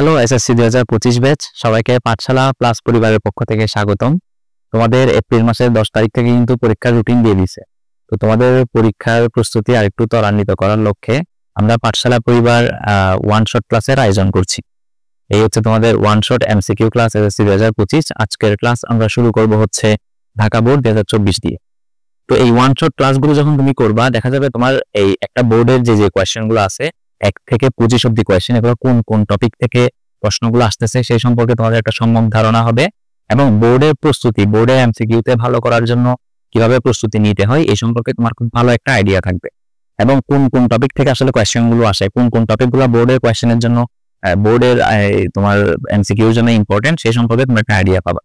Hello SSC 2025 batch, সবাইকে পাঠশালা plus পরিবারের পক্ষ থেকে স্বাগতম। তোমাদের এপ্রিল মাসের 10 তারিখ থেকে কিন্তু পরীক্ষার রুটিন দিয়ে দিছে। তো তোমাদের পরীক্ষার প্রস্তুতি আরেকটু ত্বরান্বিত করার লক্ষ্যে আমরা পাঠশালা পরিবার ওয়ান শট ক্লাসের আয়োজন করছি। এই হচ্ছে তোমাদের one shot MCQ class SSC 2025। আজকের ক্লাস আমরা শুরু করব হচ্ছে ঢাকা বোর্ড 2024 দিয়ে। তো এই ওয়ান শট ক্লাসগুলো যখন তুমি করবা, দেখা যাবে তোমার এই একটা বোর্ডের যে কোয়েশ্চেনগুলো আছে 1 থেকে 25 অব্দি কোয়েশ্চেন, এগুলো কোন কোন টপিক থেকে প্রশ্নগুলো আসতেছে সেই সম্পর্কে তোমাদের একটা সম্যক ধারণা হবে। এবং বোর্ডের প্রস্তুতি, বোর্ডের এমসিকিউতে ভালো করার জন্য কিভাবে প্রস্তুতি নিতে হয় এই সম্পর্কে তোমার খুব ভালো একটা আইডিয়া থাকবে। এবং কোন কোন টপিক থেকে আসলে কোয়েশ্চেনগুলো আসে, কোন কোন টপিকগুলো বোর্ডের কোয়েশ্চেনের জন্য, বোর্ডের তোমার এমসিকিউর জন্য ইম্পর্টেন্ট, সেই সম্পর্কে তোমরা একটা আইডিয়া পাবা।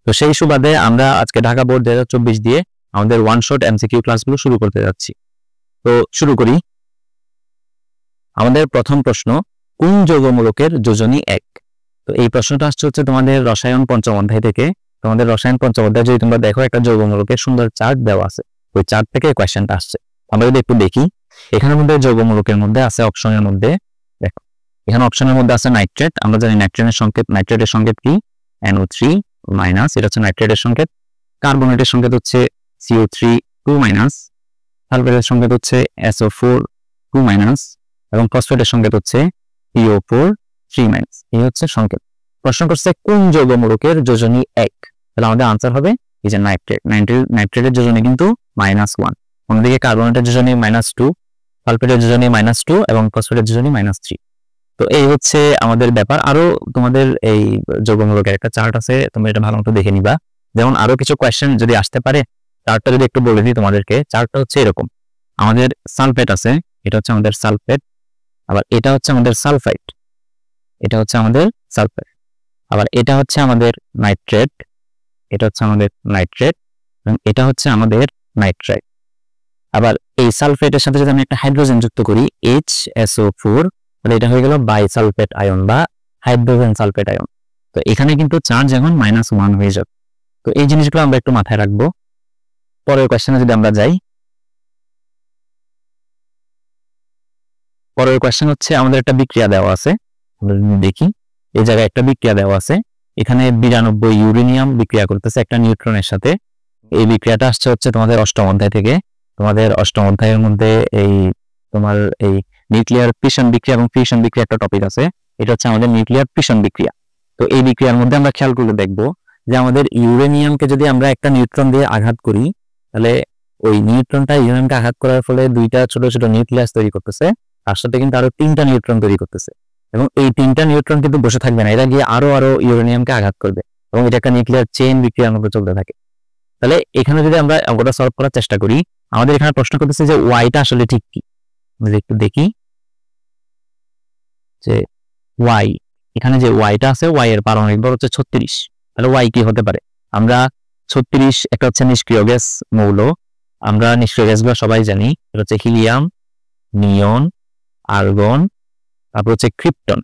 তো সেই সুবাদে আমরা আজকে ঢাকা বোর্ড 2024 দিয়ে আমাদের ওয়ান শট এমসিকিউ ক্লাসগুলো শুরু করতে যাচ্ছি। তো শুরু করি। আমাদের প্রথম প্রশ্ন, কোন যৌগমূলকের যোজনী 1? তো এই প্রশ্নটা আসছে হচ্ছে তোমাদের রসায়ন পঞ্চম অধ্যায় থেকে। তোমাদের রসায়ন পঞ্চম অধ্যায় যদি তোমরা দেখো, একটা যৌগমূলকের সুন্দর চার্ট দেওয়া আছে, ওই চার্ট থেকে কোয়েশ্চেনটা আসছে। আমরা যদি একটু দেখি, এখানের মধ্যে যৌগমূলকের মধ্যে আছে, অপশনের মধ্যে দেখো, এখানে অপশনের মধ্যে আছে নাইট্রেট। আমরা জানি নাইট্রেটের সংকেত কি? NO3 মাইনাস, এটা হচ্ছে নাইট্রেটের সংকেত। কার্বনেটের সংকেত হচ্ছে CO3 2 মাইনাস, সালফেটের সংকেত হচ্ছে SO4 2 মাইনাস, এবং ফসফেটের সংকেত হচ্ছে PO4 3 মাইনাস। এই হচ্ছে সংকেত। প্রশ্ন করছে কোন যৌগমূলকের যোজনী 1? তাহলে আমাদের আনসার হবে এই যে নাইট্রেটের যোজনী কিন্তু -1, অন্যদিকে কার্বনেটের যোজনী -2, সালফেটের যোজনী -2 এবং ফসফেটের যোজনী -3। তো এই হচ্ছে আমাদের ব্যাপার। আরো তোমাদের এই যৌগমূলকের একটা চার্ট আছে, তোমরা এটা ভালো মতো দেখে নিবা। যেমন আরো কিছু কোয়েশ্চেন যদি আসতে পারে, চার্টটা যদি একটু বলে দিই তোমাদেরকে। চার্টটা হচ্ছে এরকম, আমাদের সালফেট আছে, এটা হচ্ছে আমাদের সালফেট, আবার এটা হচ্ছে আমাদের সালফাইড, এটা হচ্ছে আমাদের সালফাইড, আবার এটা হচ্ছে আমাদের নাইট্রেট, এটা হচ্ছে আমাদের নাইট্রেট, এবং এটা হচ্ছে আমাদের নাইট্রাইট। আবার এই সালফেটের সাথে যদি আমি একটা হাইড্রোজেন যুক্ত করি HSO4, তাহলে এটা হয়ে গেল বাইসালফেট আয়ন বা হাইড্রোজেন সালফেট আয়ন। তো এখানে কিন্তু চার্জ এখন -1 হয়ে যাবে। তো এই জিনিসগুলো আমরা একটু মাথায় রাখবো। পরের কোয়েশ্চেনে যদি আমরা যাই, পরের কোয়েশ্চেন হচ্ছে আমাদের একটা বিক্রিয়া দেওয়া আছে। আমরা দেখি, এই জায়গায় একটা বিক্রিয়া দেওয়া আছে, এখানে 92 ইউরেনিয়াম বিক্রিয়া করতেছে একটা নিউট্রনের সাথে। এই বিক্রিয়াটা আসছে হচ্ছে তোমাদের অষ্টম অধ্যায় থেকে। তোমাদের অষ্টম অধ্যায়ের মধ্যে এই তোমার এই নিউক্লিয়ার ফিশন বিক্রিয়া এবং ফিউশন বিক্রিয়া একটা টপিক আছে, এটা হচ্ছে আমাদের নিউক্লিয়ার ফিশন বিক্রিয়া। তো এই বিক্রিয়ার মধ্যে আমরা খেয়াল করে দেখবো যে আমাদের ইউরেনিয়ামকে যদি আমরা একটা নিউট্রন দিয়ে আঘাত করি, তাহলে ওই নিউট্রনটা ইউরেনিয়ামকে আঘাত করার ফলে দুইটা ছোট ছোট নিউক্লিয়াস তৈরি করতেছে, তার সাথে কিন্তু আরো 3টা নিউট্রন তৈরি করতেছে। এবং এই 3টা নিউট্রন কিন্তু বসে থাকবে না, এরা গিয়ে আরো ইউরেনিয়ামকে আঘাত করবে, এবং এটা একটা নিউক্লিয়ার চেইন বিক্রিয়ার মধ্যে চলতে থাকে। তাহলে এখানে যদি আমরা অঙ্কটা সলভ করার চেষ্টা করি, আমাদের এখানে প্রশ্ন করতেছে যে ওয়াইটা আসলে ঠিক কি। আমরা একটু দেখি যে ওয়াই, এখানে যে ওয়াইটা আছে, ওয়াই এর পারমাণবিক ভর হচ্ছে 36। তাহলে ওয়াই কি হতে পারে? আমরা 36 একটা হচ্ছে নিষ্ক্রিয় গ্যাস মৌল, আমরা নিষ্ক্রিয় গ্যাসগুলো সবাই জানি, এটা হচ্ছে হিলিয়াম, নিয়ন, আর্গন, তারপর হচ্ছে ক্রিপ্টন।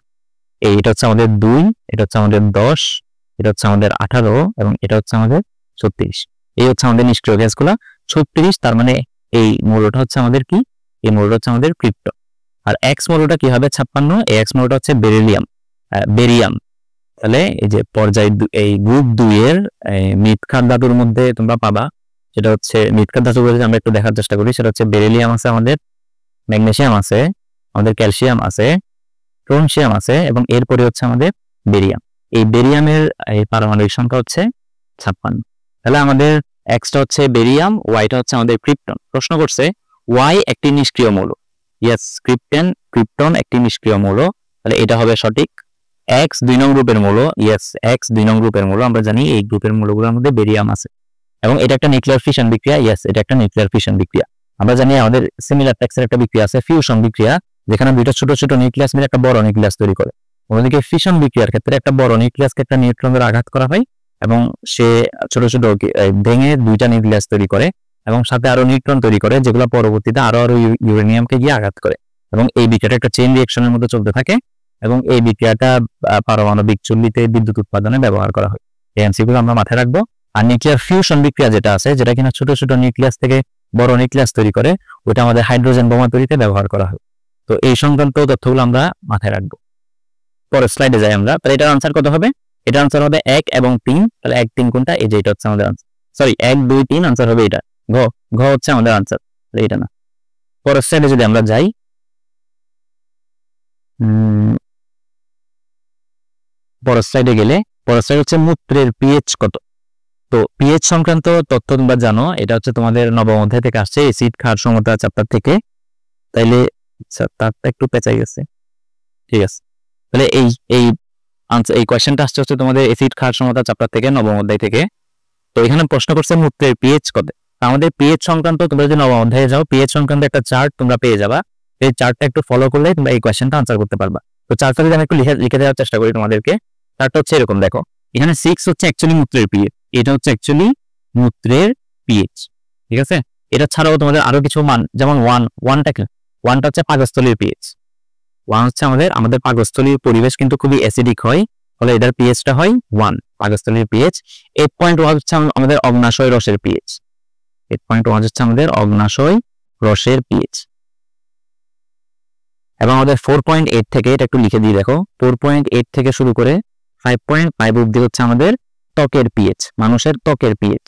এটা হচ্ছে আমাদের 2, এটা হচ্ছে আমাদের 10, এটা হচ্ছে আমাদের 18, এবং এটা হচ্ছে আমাদের 36। এই হচ্ছে আমাদের নিষ্ক্রিয় গ্যাসগুলা। 36, তার মানে এই মৌলটা হচ্ছে আমাদের কি? এই মৌলটা হচ্ছে আমাদের ক্রিপ্টন। আর এক্স মৌলটা কি হবে? 56। এই এক্স মৌলটা হচ্ছে বেরিয়াম। তাহলে এই যে পর্যায় এই গ্রুপ 2 এর মৃৎক্ষার ধাতুর মধ্যে তোমরা পাবা, সেটা হচ্ছে মৃৎক্ষার ধাতু বলে আমরা একটু দেখার চেষ্টা করি। সেটা হচ্ছে বেরিলিয়াম আছে, আমাদের ম্যাগনেসিয়াম আছে, আমাদের ক্যালসিয়াম আছে, স্ট্রোনশিয়াম আছে, এবং এরপরে হচ্ছে আমাদের বেরিয়াম। এই বেরিয়ামের এই পারমাণবিক সংখ্যা হচ্ছে 56। তাহলে আমাদের এক্সটা হচ্ছে বেরিয়াম, ওয়াইটা হচ্ছে আমাদের ক্রিপ্টন। প্রশ্ন করছে ওয়াই একটি নিষ্ক্রিয় মৌল। ইয়েস, ক্রিপ্টন একটি নিষ্ক্রিয় মৌল, তাহলে এটা হবে সঠিক। এক্স 2 নং গ্রুপের মৌল। ইয়েস, এক্স 2 নং গ্রুপের মৌল। আমরা জানি এই গ্রুপের মৌলগুলোর মধ্যে বেরিয়াম আছে, এবং এটা একটা নিউক্লিয়ার ফিশন বিক্রিয়া। ইয়েস, এটা একটা নিউক্লিয়ার ফিশন বিক্রিয়া। আমরা জানি আমাদের সিমিলার টেক্সের একটা বিক্রিয়া আছে ফিউশন বিক্রিয়া, যেখানে দুইটা ছোট ছোট নিউক্লিয়াস মিলে একটা বড় নিউক্লিয়াস তৈরি করে। অন্যদিকে ফিশন বিক্রিয়ার ক্ষেত্রে একটা বড় নিউক্লিয়াসকে একটা নিউট্রন দ্বারা আঘাত করা হয়, এবং সে ছোট ছোট ভেঙে 2টা নিউক্লিয়াস তৈরি করে, এবং সাথে আরো নিউট্রন তৈরি করে, যেগুলো পরবর্তীতে আরো ইউরেনিয়ামকে গিয়ে আঘাত করে। এবং এই বিক্রিয়াটা একটা চেইন রিঅ্যাকশনের মধ্যে চলতে থাকে, এবং এই বিক্রিয়াটা পারমাণবিক চুল্লিতে বিদ্যুৎ উৎপাদনে ব্যবহার করা হয়। এই এমসিকিউ আমরা মাথায় রাখবো। আর নিউক্লিয়ার ফিউশন বিক্রিয়া যেটা আছে, যেটা কিনা ছোট ছোট নিউক্লিয়াস থেকে বড় নিউক্লিয়াস তৈরি করে, ওটা আমাদের হাইড্রোজেন বোমা তৈরিতে ব্যবহার করা হয়। তো এই সংক্রান্ত তথ্যগুলো আমরা মাথায় রাখবো। পরের স্লাইডে যাই আমরা। তাহলে এটার আনসার কত হবে? এটার আনসার হবে 1 এবং 3। তাহলে 1 3 কোনটা? এই যে এটা হচ্ছে আমাদের আনসার, সরি 1 2 3 আনসার হবে এটা, ঘ হচ্ছে আমাদের আনসার, এটা না। পরের স্লাইডে যদি আমরা যাই, পরের স্লাইডে গেলে পরের স্লাইড হচ্ছে মূত্রের পিএইচ কত। তো পিএইচ সংক্রান্ত তথ্য তোমরা জানো, এটা হচ্ছে তোমাদের নবম অধ্যায় থেকে আসছে, এসিড ক্ষার সমতা চ্যাপ্টার থেকে। তাইলে তারটা একটু পেঁচাই গেছে, ঠিক আছে। তাহলে এই কোয়েশ্চেনটা আসছে হচ্ছে তোমাদের এসিড ক্ষার সমতা চ্যাপ্টার থেকে, নবম অধ্যায় থেকে। তো এখানে প্রশ্ন করছে মূত্রের পিএইচ কত। আমাদের পিএইচ সংক্রান্ত তোমরা যদি নবম অধ্যায়ে যাও, পিএইচ সংক্রান্ত একটা চার্ট তোমরা পেয়ে যাবা। এই চার্টটা একটু ফলো করলে তোমরা এই কোয়েশ্চেনটা আনসার করতে পারবা। তো চার্টটা যদি আমি একটু লিখে দেওয়ার চেষ্টা করি তোমাদেরকে, চার্টটা হচ্ছে এরকম, দেখো এখানে 6 হচ্ছে অ্যাকচুয়ালি মূত্রের পিএইচ, এটা হচ্ছে অ্যাকচুয়ালি মূত্রের পিএইচ, ঠিক আছে। এটা ছাড়াও তোমাদের আরো কিছু মান, যেমন ওয়ানটা হচ্ছে পাকস্থলীর পিএইচ। 1 হচ্ছে আমাদের পাকস্থলীর পরিবেশ কিন্তু খুবই অ্যাসিডিক হয়, ফলে এটার পিএইচটা হয় 1, পাকস্থলীর পিএইচ। 8.1 হচ্ছে আমাদের অগ্নাশয় রসের পিএইচ, 8.1 হচ্ছে আমাদের অগ্নাশয় রসের পিএইচ। এবং আমাদের 4.8 থেকে, এটা একটু লিখে দিই দেখো, 4.8 থেকে শুরু করে 5.5 অবধি হচ্ছে আমাদের ত্বকের পিএইচ, মানুষের ত্বকের পিএইচ।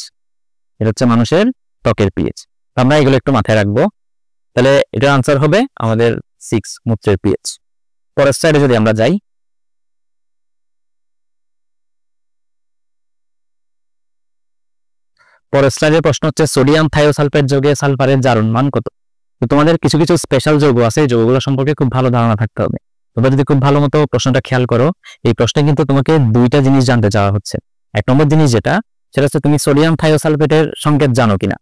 এটা হচ্ছে মানুষের ত্বকের পিএইচ। আমরা এগুলো একটু মাথায় রাখবো। তাহলে এটার আনসার হবে আমাদের 6, মূত্রের পিএইচ। পরের স্লাইডে যদি আমরা যাই, পরের স্লাইডের প্রশ্ন হচ্ছে সোডিয়াম থায়োসালফেট যৌগে সালফারের জারণ মান কত। তো তোমাদের কিছু কিছু স্পেশাল যৌগ আছে, এই যৌগগুলো সম্পর্কে খুব ভালো ধারণা থাকতে হবে। তোমরা যদি খুব ভালো মতো প্রশ্নটা খেয়াল করো, এই প্রশ্নে কিন্তু তোমাকে দুইটা জিনিস জানতে চাওয়া হচ্ছে। 1 নম্বর জিনিস যেটা, সেটা হচ্ছে তুমি সোডিয়াম থায়োসালফেটের সংকেত জানো কিনা।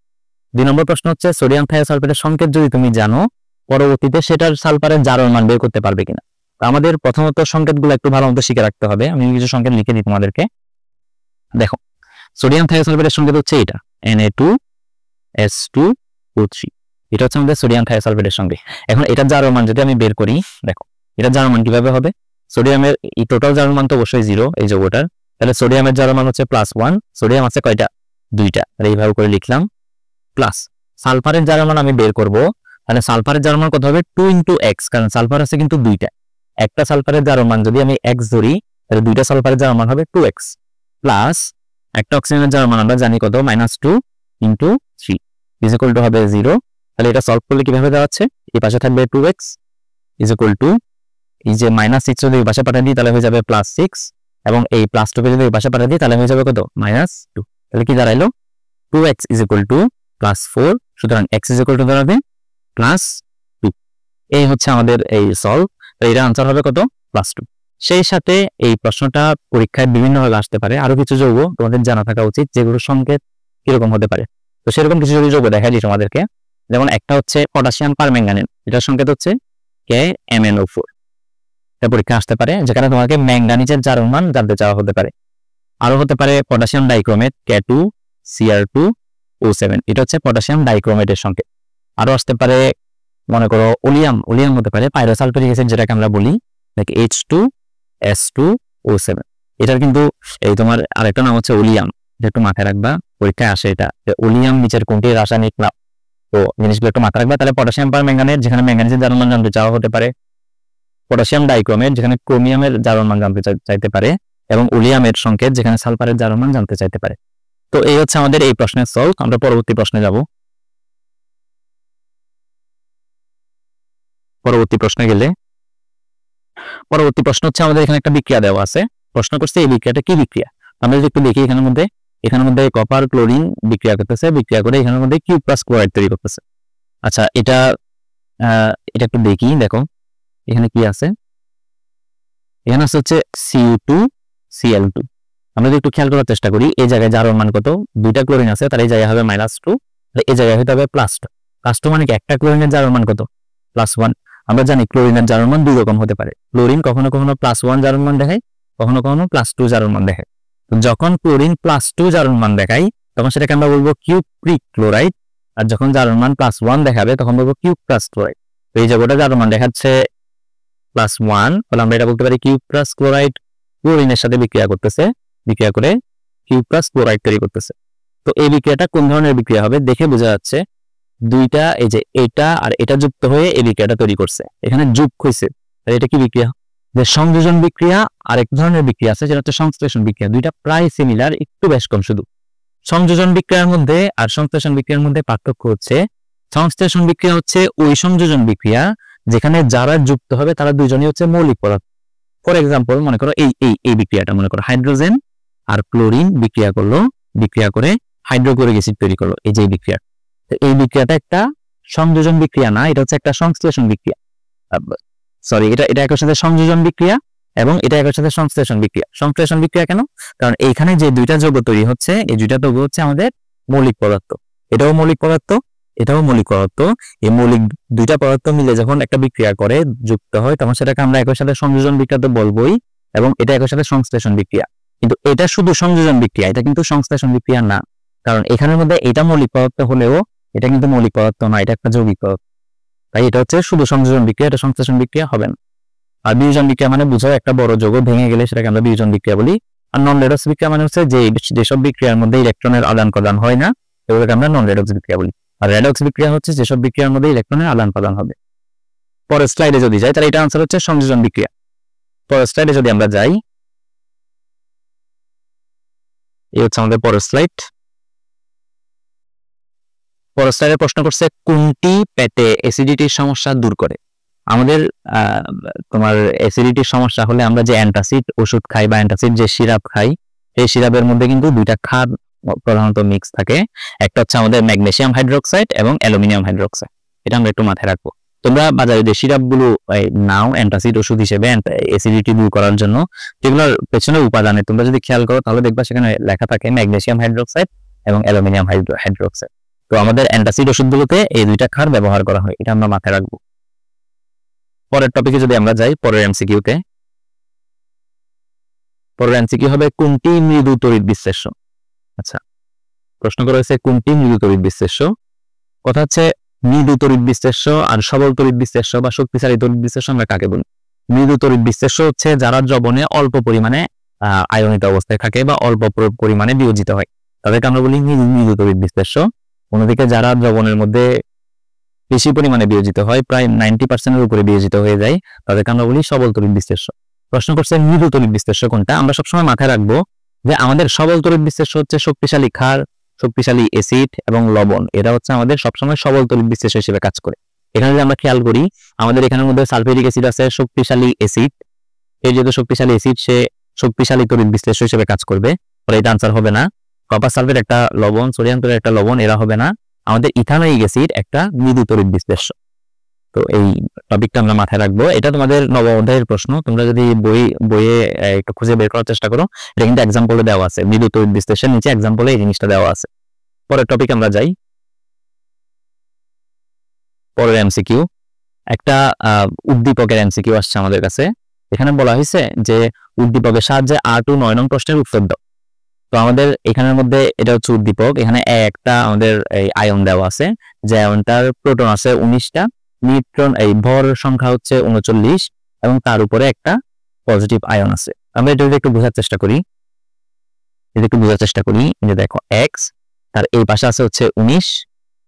2 নম্বর প্রশ্ন হচ্ছে সোডিয়াম থায়োসালফেটের সংকেত যদি তুমি জানো, পরবর্তীতে সেটার সালফারের জারণ মান বের করতে পারবে কিনা। আমাদের প্রথমত সংকেতগুলো একটু ভালো মতো শিখে রাখতে হবে। আমি কিছু সংকেত লিখে দিই তোমাদেরকে। দেখো সোডিয়াম থায়োসালফেটের সংকেত হচ্ছে এটা, Na2S2O3, এটা হচ্ছে আমাদের সোডিয়াম থায়োসালফেটের সঙ্গে। এখন এটার জারণ মান যদি আমি বের করি, দেখো এটার জারণ মান কিভাবে হবে। সোডিয়ামের এই টোটাল জারণ মান তো অবশ্যই 0 এই যৌগটার, তাহলে সোডিয়ামের জারণ মান হচ্ছে +1, সোডিয়াম আছে কয়টা? 2টা, তাহলে এইভাবে করে লিখলাম। প্লাস সালফারের জারণ মান আমি বের করব, তাহলে সালফারের জারণ মান কত হবে? 2 × X, কারণ সালফার আছে কিন্তু 2টা। একটা সালফারের জারণ মান যদি আমি X ধরি, তাহলে 2টা সালফারের জারণ মান হবে 2X, প্লাস একটা অক্সিজেনের জারণ মান আমরা জানি কত, -2 × 3 = হবে 0। তাহলে এটা সলভ করলে কিভাবে দাঁড়াচ্ছে, এই পাশে থাকবে 2X = এই যে -6 যদি এই পাশে পাঠিয়ে দিই তাহলে হয়ে যাবে +6, এবং এই +2 কে যদি এই পাশে পাঠিয়ে দিই তাহলে হয়ে যাবে কত? -2। তাহলে কি দাঁড়াইলো? 2X = +4, সুতরাং X দাঁড়াবে +2। এই হচ্ছে আমাদের এই সলভ। এর আনসার হবে কত? +2। সেই সাথে এই প্রশ্নটা পরীক্ষায় বিভিন্নভাবে আসতে পারে। আরো কিছু যৌগ তোমাদের জানা থাকা উচিত, যেগুলোর সংকেত কিরকম হতে পারে। তো সেরকম কিছু যৌগ দেখা যায় তোমাদেরকে, যেমন একটা হচ্ছে পটাশিয়াম পারম্যাঙ্গানেট, এটার সংকেত হচ্ছে KMnO4। এটা পরীক্ষা আসতে পারে, যেখানে তোমাকে ম্যাঙ্গানিজের জারণ মান জানতে চাওয়া হতে পারে। আরো হতে পারে পটাশিয়াম ডাইক্রোমেট K2Cr2O7, এটা হচ্ছে পটাশিয়াম ডাইক্রোমেটের সংকেত। আরো আসতে পারে মনে করো ওলিয়াম হতে পারে পাইরোসালফারিক অ্যাসিড, যেটাকে আমরা বলি H2S2O7। এটার কিন্তু এই তোমার আরেকটা নাম হচ্ছে ওলিয়াম, এটা একটু মাথায় রাখবা, পরীক্ষায় আসে এটা, ওলিয়াম নিচের কোনটি রাসায়নিক নাম। তো জিনিসগুলো একটু মাথায় রাখবা। তাহলে পটাশিয়াম পারম্যাঙ্গানেট, যেখানে ম্যাঙ্গানিজের জারণ মান জানতে চাওয়া হতে পারে। পটাশিয়াম ডাইক্রোমেট, যেখানে ক্রোমিয়ামের জারণ মান জানতে চাইতে পারে, এবং ওলিয়ামের সংকেত, যেখানে সালফারের জারণ মান জানতে চাইতে পারে। তো এই হচ্ছে আমাদের এই প্রশ্নের সলভ। আমরা পরবর্তী প্রশ্নে যাব। পরবর্তী প্রশ্নে গেলে, পরবর্তী প্রশ্ন হচ্ছে আমাদের এখানে একটা বিক্রিয়া দেওয়া আছে। প্রশ্ন করছে এই বিক্রিয়াটা কি বিক্রিয়া। আমরা যদি একটু দেখি, এখানের মধ্যে কপার ক্লোরিন বিক্রিয়া করতেছে, বিক্রিয়া করে এখানের মধ্যে কিউ প্লাস ক্লোরাইড তৈরি করতেছে। আচ্ছা, এটা একটু দেখি, দেখো এখানে কি আছে। এখানে হচ্ছে Cu2Cl2। আমরা যদি একটু খেয়াল করার চেষ্টা করি, এই জায়গায় জারণ মান কত? 2টা ক্লোরিন আছে, তাহলে এই জায়গায় হবে -2, এই জায়গায় হতে হবে +2 মানে কি একটা ক্লোরিনের জারণ মান কত? +1। আমরা জানি ক্লোরিনের জারণ মান দুই রকম হতে পারে। ক্লোরিন কখনো কখনো +1 জারণ মান দেখায়, কখনো কখনো +2 জারণ মান দেখায়। যখন ক্লোরিন +2 জারণ মান দেখায় তখন সেটাকে আমরা বলবো কিউপ্রিক ক্লোরাইড, আর যখন জারণ মান +1 দেখাবে তখন বলবো কিউ প্লাস ক্লোরাইড। তো এই জায়গাটা জারণ মান দেখাচ্ছে +1, তাহলে আমরা এটা বলতে পারি কিউ প্লাস ক্লোরাইড ক্লোরিনের সাথে বিক্রিয়া করতেছে, বিক্রিয়া করে কিউ প্লাস ক্লোরাইড তৈরি করতেছে। তো এই বিক্রিয়াটা কোন ধরনের বিক্রিয়া হবে দেখে বোঝা যাচ্ছে, দুইটা এই যে এটা আর এটা যুক্ত হয়ে এই বিক্রিয়াটা তৈরি করছে, এখানে যোগ হয়েছে, তাহলে এটা কি বিক্রিয়া? যে সংযোজন বিক্রিয়া আর এক ধরনের বিক্রিয়া আছে যেটা হচ্ছে সংশ্লেষণ বিক্রিয়া। দুইটা প্রায় সিমিলার, একটু বেশ কম শুধু। সংযোজন বিক্রিয়ার মধ্যে আর সংশ্লেষণ বিক্রিয়ার মধ্যে পার্থক্য হচ্ছে সংশ্লেষণ বিক্রিয়া হচ্ছে ওই সংযোজন বিক্রিয়া যেখানে যারা যুক্ত হবে তারা দুইজনই হচ্ছে মৌলিক পদার্থ। ফর এক্সাম্পল মনে করো এই বিক্রিয়াটা মনে করো হাইড্রোজেন আর ক্লোরিন বিক্রিয়া করলো, বিক্রিয়া করে হাইড্রোক্লোরিক অ্যাসিড তৈরি করলো, এই যে বিক্রিয়া। এই বিক্রিয়াটা একটা সংযোজন বিক্রিয়া না, এটা হচ্ছে একটা সংশ্লেষণ বিক্রিয়া। সরি, এটা একই সাথে সংযোজন বিক্রিয়া এবং এটা একই সাথে সংশ্লেষণ বিক্রিয়া। সংশ্লেষণ বিক্রিয়া কেন? কারণ এইখানে যে দুইটা যৌগ তৈরি হচ্ছে, এই দুইটা যৌগ হচ্ছে আমাদের মৌলিক পদার্থ। এটাও মৌলিক পদার্থ, এটাও মৌলিক পদার্থ। এই মৌলিক দুইটা পদার্থ মিলে যখন একটা বিক্রিয়া করে যুক্ত হয় তখন সেটাকে আমরা একই সাথে সংযোজন বিক্রিয়া তো বলবোই, এবং এটা একই সাথে সংশ্লেষণ বিক্রিয়া। কিন্তু এটা শুধু সংযোজন বিক্রিয়া, এটা কিন্তু সংশ্লেষণ বিক্রিয়া না। কারণ এখানের মধ্যে এটা মৌলিক পদার্থ হলেও এটা কিন্তু মৌলিক পদার্থ না, এটা একটা যৌগিক পদার্থ। তাই এটা হচ্ছে শুধু সংযোজন বিক্রিয়া, এটা সংশ্লেষণ বিক্রিয়া হবে না। আর বিয়োজন বিক্রিয়া মানে বুঝো একটা বড় যৌগ ভেঙে গেলে সেটাকে আমরা বিয়োজন বিক্রিয়া বলি। আর নন রেডক্স বিক্রিয়া মানে হচ্ছে যেসব বিক্রিয়ার মধ্যে ইলেকট্রনের আদান প্রদান হয় না, এগুলোকে আমরা নন রেডক্স বিক্রিয়া বলি। আর রেডক্স বিক্রিয়া হচ্ছে যেসব বিক্রিয়ার মধ্যে ইলেকট্রনের আদান প্রদান হবে। পরের স্লাইডে যদি যাই তাহলে এটা আনসার হচ্ছে সংযোজন বিক্রিয়া। পরের স্লাইডে যদি আমরা যাই, এই হচ্ছে আমাদের পরের স্লাইড। পরের স্লাইডে প্রশ্ন করছে কোনটি পেটে অ্যাসিডিটির সমস্যা দূর করে? আমাদের তোমার অ্যাসিডিটির সমস্যা হলে আমরা যে অ্যান্টাসিড ওষুধ খাই বা অ্যান্টাসিড যে সিরাপ খাই, এই সিরাপের মধ্যে কিন্তু দুইটা ক্ষার প্রধানত মিক্স থাকে। একটা হচ্ছে আমাদের ম্যাগনেসিয়াম হাইড্রোক্সাইড এবং অ্যালুমিনিয়াম হাইড্রোক্সাইড। এটা আমরা একটু মাথায় রাখবো। তোমরা বাজারে যে সিরাপগুলো নাও অ্যান্টাসিড ওষুধ হিসেবে অ্যাসিডিটি দূর করার জন্য, যেগুলোর পেছনে উপাদানে তোমরা যদি খেয়াল করো তাহলে দেখবা সেখানে লেখা থাকে ম্যাগনেসিয়াম হাইড্রোক্সাইড এবং অ্যালুমিনিয়াম হাইড্রোক্সাইড। তো আমাদের অ্যান্টাসিড ওষুধগুলোতে এই দুইটা ক্ষার ব্যবহার করা হয়, এটা আমরা মাথায় রাখবো। পরের টপিকে যদি আমরা যাই, পরের এমসিকিউতে, পরের এমসিকিউ হবে কোনটি মৃদু তড়িৎ বিশ্লেষ্য? আচ্ছা, প্রশ্ন করা হয়েছে কোনটি মৃদু তড়িৎ বিশ্লেষ্য। কথা হচ্ছে মৃদু তড়িৎ বিশ্লেষ্য আর সবল তড়িৎ বিশ্লেষ্য বা শক্তিশালী তড়িৎ বিশ্লেষ্য আমরা কাকে বলি? মৃদু তড়িৎ বিশ্লেষ্য হচ্ছে যারা দ্রবণে অল্প পরিমাণে আয়নিত অবস্থায় থাকে বা অল্প পরিমাণে বিয়োজিত হয়, তাদেরকে আমরা বলি মৃদু তড়িৎ বিশ্লেষ্য। অন্যদিকে যারা দ্রবণের মধ্যে বেশি পরিমাণে বিয়োজিত হয়, প্রায় 90% উপরে বিয়োজিত হয়ে যায়, তাদেরকে আমরা বলি সবল তড়িৎ বিশ্লেষ্য। প্রশ্ন করছে মৃদু তড়িৎ বিশ্লেষ্য কোনটা? আমরা সবসময় মাথায় রাখবো যে আমাদের সবল তড়িৎ বিশ্লেষ্য হচ্ছে শক্তিশালী ক্ষার, শক্তিশালী অ্যাসিড এবং লবণ। এটা হচ্ছে আমাদের সবসময় সবল তড়িৎ বিশ্লেষ্য হিসেবে কাজ করে। এখানে যদি আমরা খেয়াল করি, আমাদের এখানের মধ্যে সালফিউরিক অ্যাসিড আছে, শক্তিশালী অ্যাসিড। এই যেহেতু শক্তিশালী অ্যাসিড, সে শক্তিশালী তড়িৎ বিশ্লেষ্য হিসেবে কাজ করবে, ফলে এটা আনসার হবে না। কপার সালফেট একটা লবণ, সোডিয়াম ক্লোরাইড একটা লবণ, এরা হবে না। আমাদের ইথানোয়িক অ্যাসিড একটা মৃদু তড়িৎ বিশ্লেষ্য। তো এই টপিকটা আমরা মাথায় রাখবো। এটা তোমাদের নবম অধ্যায়ের প্রশ্ন, তোমরা যদি বইয়ে একটু খুঁজে বের করার চেষ্টা করো, এটা কিন্তু এক্সাম্পলে দেওয়া আছে। মৃদু তড়িৎ বিশ্লেষণের নিচে এক্সাম্পলে এই জিনিসটা দেওয়া আছে। পরের টপিক আমরা যাই, পরের এমসিকিউ। একটা উদ্দীপকের এমসিকিউ আসছে আমাদের কাছে। এখানে বলা হয়েছে যে উদ্দীপকের সাহায্যে 8 ও 9 নং প্রশ্নের উত্তর দাও। তো আমাদের এখানের মধ্যে এটা হচ্ছে উদ্দীপক। এখানে একটা আমাদের এই আয়ন দেওয়া আছে, যে আয়নটার প্রোটন আছে 19টা, নিউট্রন এই ভর সংখ্যা হচ্ছে 39 এবং তার উপরে একটা পজিটিভ আয়ন আছে। আমরা এটা একটু বোঝার চেষ্টা করি, যে দেখো এক্স, তার এই পাশে আছে হচ্ছে 19,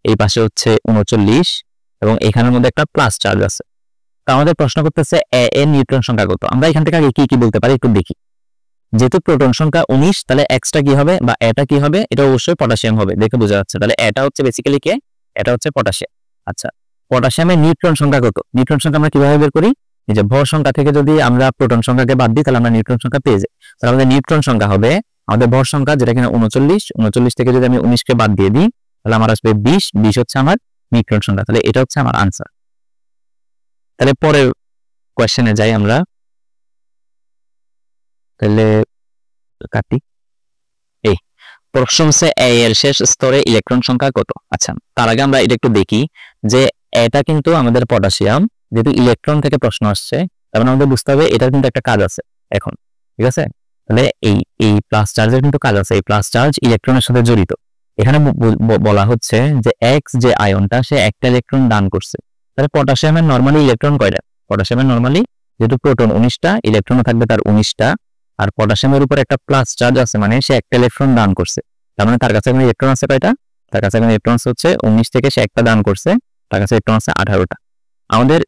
এই পাশে হচ্ছে 39 এবং এখানের মধ্যে একটা প্লাস চার্জ আছে। তো আমাদের প্রশ্ন করতেছে এর নিউট্রন সংখ্যা কত? আমরা এখান থেকে আগে কি বলতে পারি একটু দেখি। যেহেতু প্রোটন সংখ্যা 19, তাহলে এক্সটা কি হবে বা এটা কি হবে? এটা অবশ্যই পটাশিয়াম হবে, দেখে বোঝা যাচ্ছে। তাহলে এটা হচ্ছে বেসিক্যালি কে? এটা হচ্ছে পটাশিয়াম। আচ্ছা, পটাশিয়ামের নিউট্রন সংখ্যা কত? নিউট্রন সংখ্যা আমরা কিভাবে বের করি? এই যে ভর সংখ্যা থেকে যদি আমরা প্রোটন সংখ্যাকে বাদ দিই, তাহলে আমরা নিউট্রন সংখ্যা পেয়ে যাই। তাহলে আমাদের নিউট্রন সংখ্যা হবে আমাদের ভর সংখ্যা, যেটা কিনা 39 থেকে যদি আমি 19কে বাদ দিয়ে দিই, তাহলে আমার আসবে 20 হচ্ছে আমার নিউট্রন সংখ্যা। তাহলে এটা হচ্ছে আমার আনসার। তাহলে পরের কোয়েশ্চেনে যাই আমরা। তাহলে কাটি। এই প্রশ্ন হচ্ছে এ এর শেষ স্তরে ইলেকট্রন সংখ্যা কত? আচ্ছা, তার আগে আমরা এটা একটু দেখি যে এটা কিন্তু আমাদের পটাশিয়াম, যেহেতু ইলেকট্রন থেকে প্রশ্ন আসছে, তার মানে আমাদের বুঝতে হবে এটার কিন্তু একটা কাজ আছে এখন, ঠিক আছে? তাহলে এই প্লাস চার্জের কিন্তু কাজ আছে। এই প্লাস চার্জ ইলেকট্রনের সাথে জড়িত। এখানে বলা হচ্ছে যে এক্স যে আয়নটা, সে একটা ইলেকট্রন দান করছে। তাহলে পটাশিয়ামের নরমালি ইলেকট্রন কয়টা? পটাশিয়ামের নরমালি যেহেতু প্রোটন 19টা, ইলেকট্রনও থাকবে তার 19টা, আর পটাশিয়ামের উপর একটা প্লাস চার্জ আছে, মানে সে একটা ইলেকট্রন দান করছে। তার মানে তার কাছে এখন ইলেকট্রন আছে কয়টা? তার কাছে এখন ইলেকট্রন হচ্ছে 19 থেকে সে একটা দান করছে, তার কাছে ইলেকট্রন আছে 18টা। আমাদের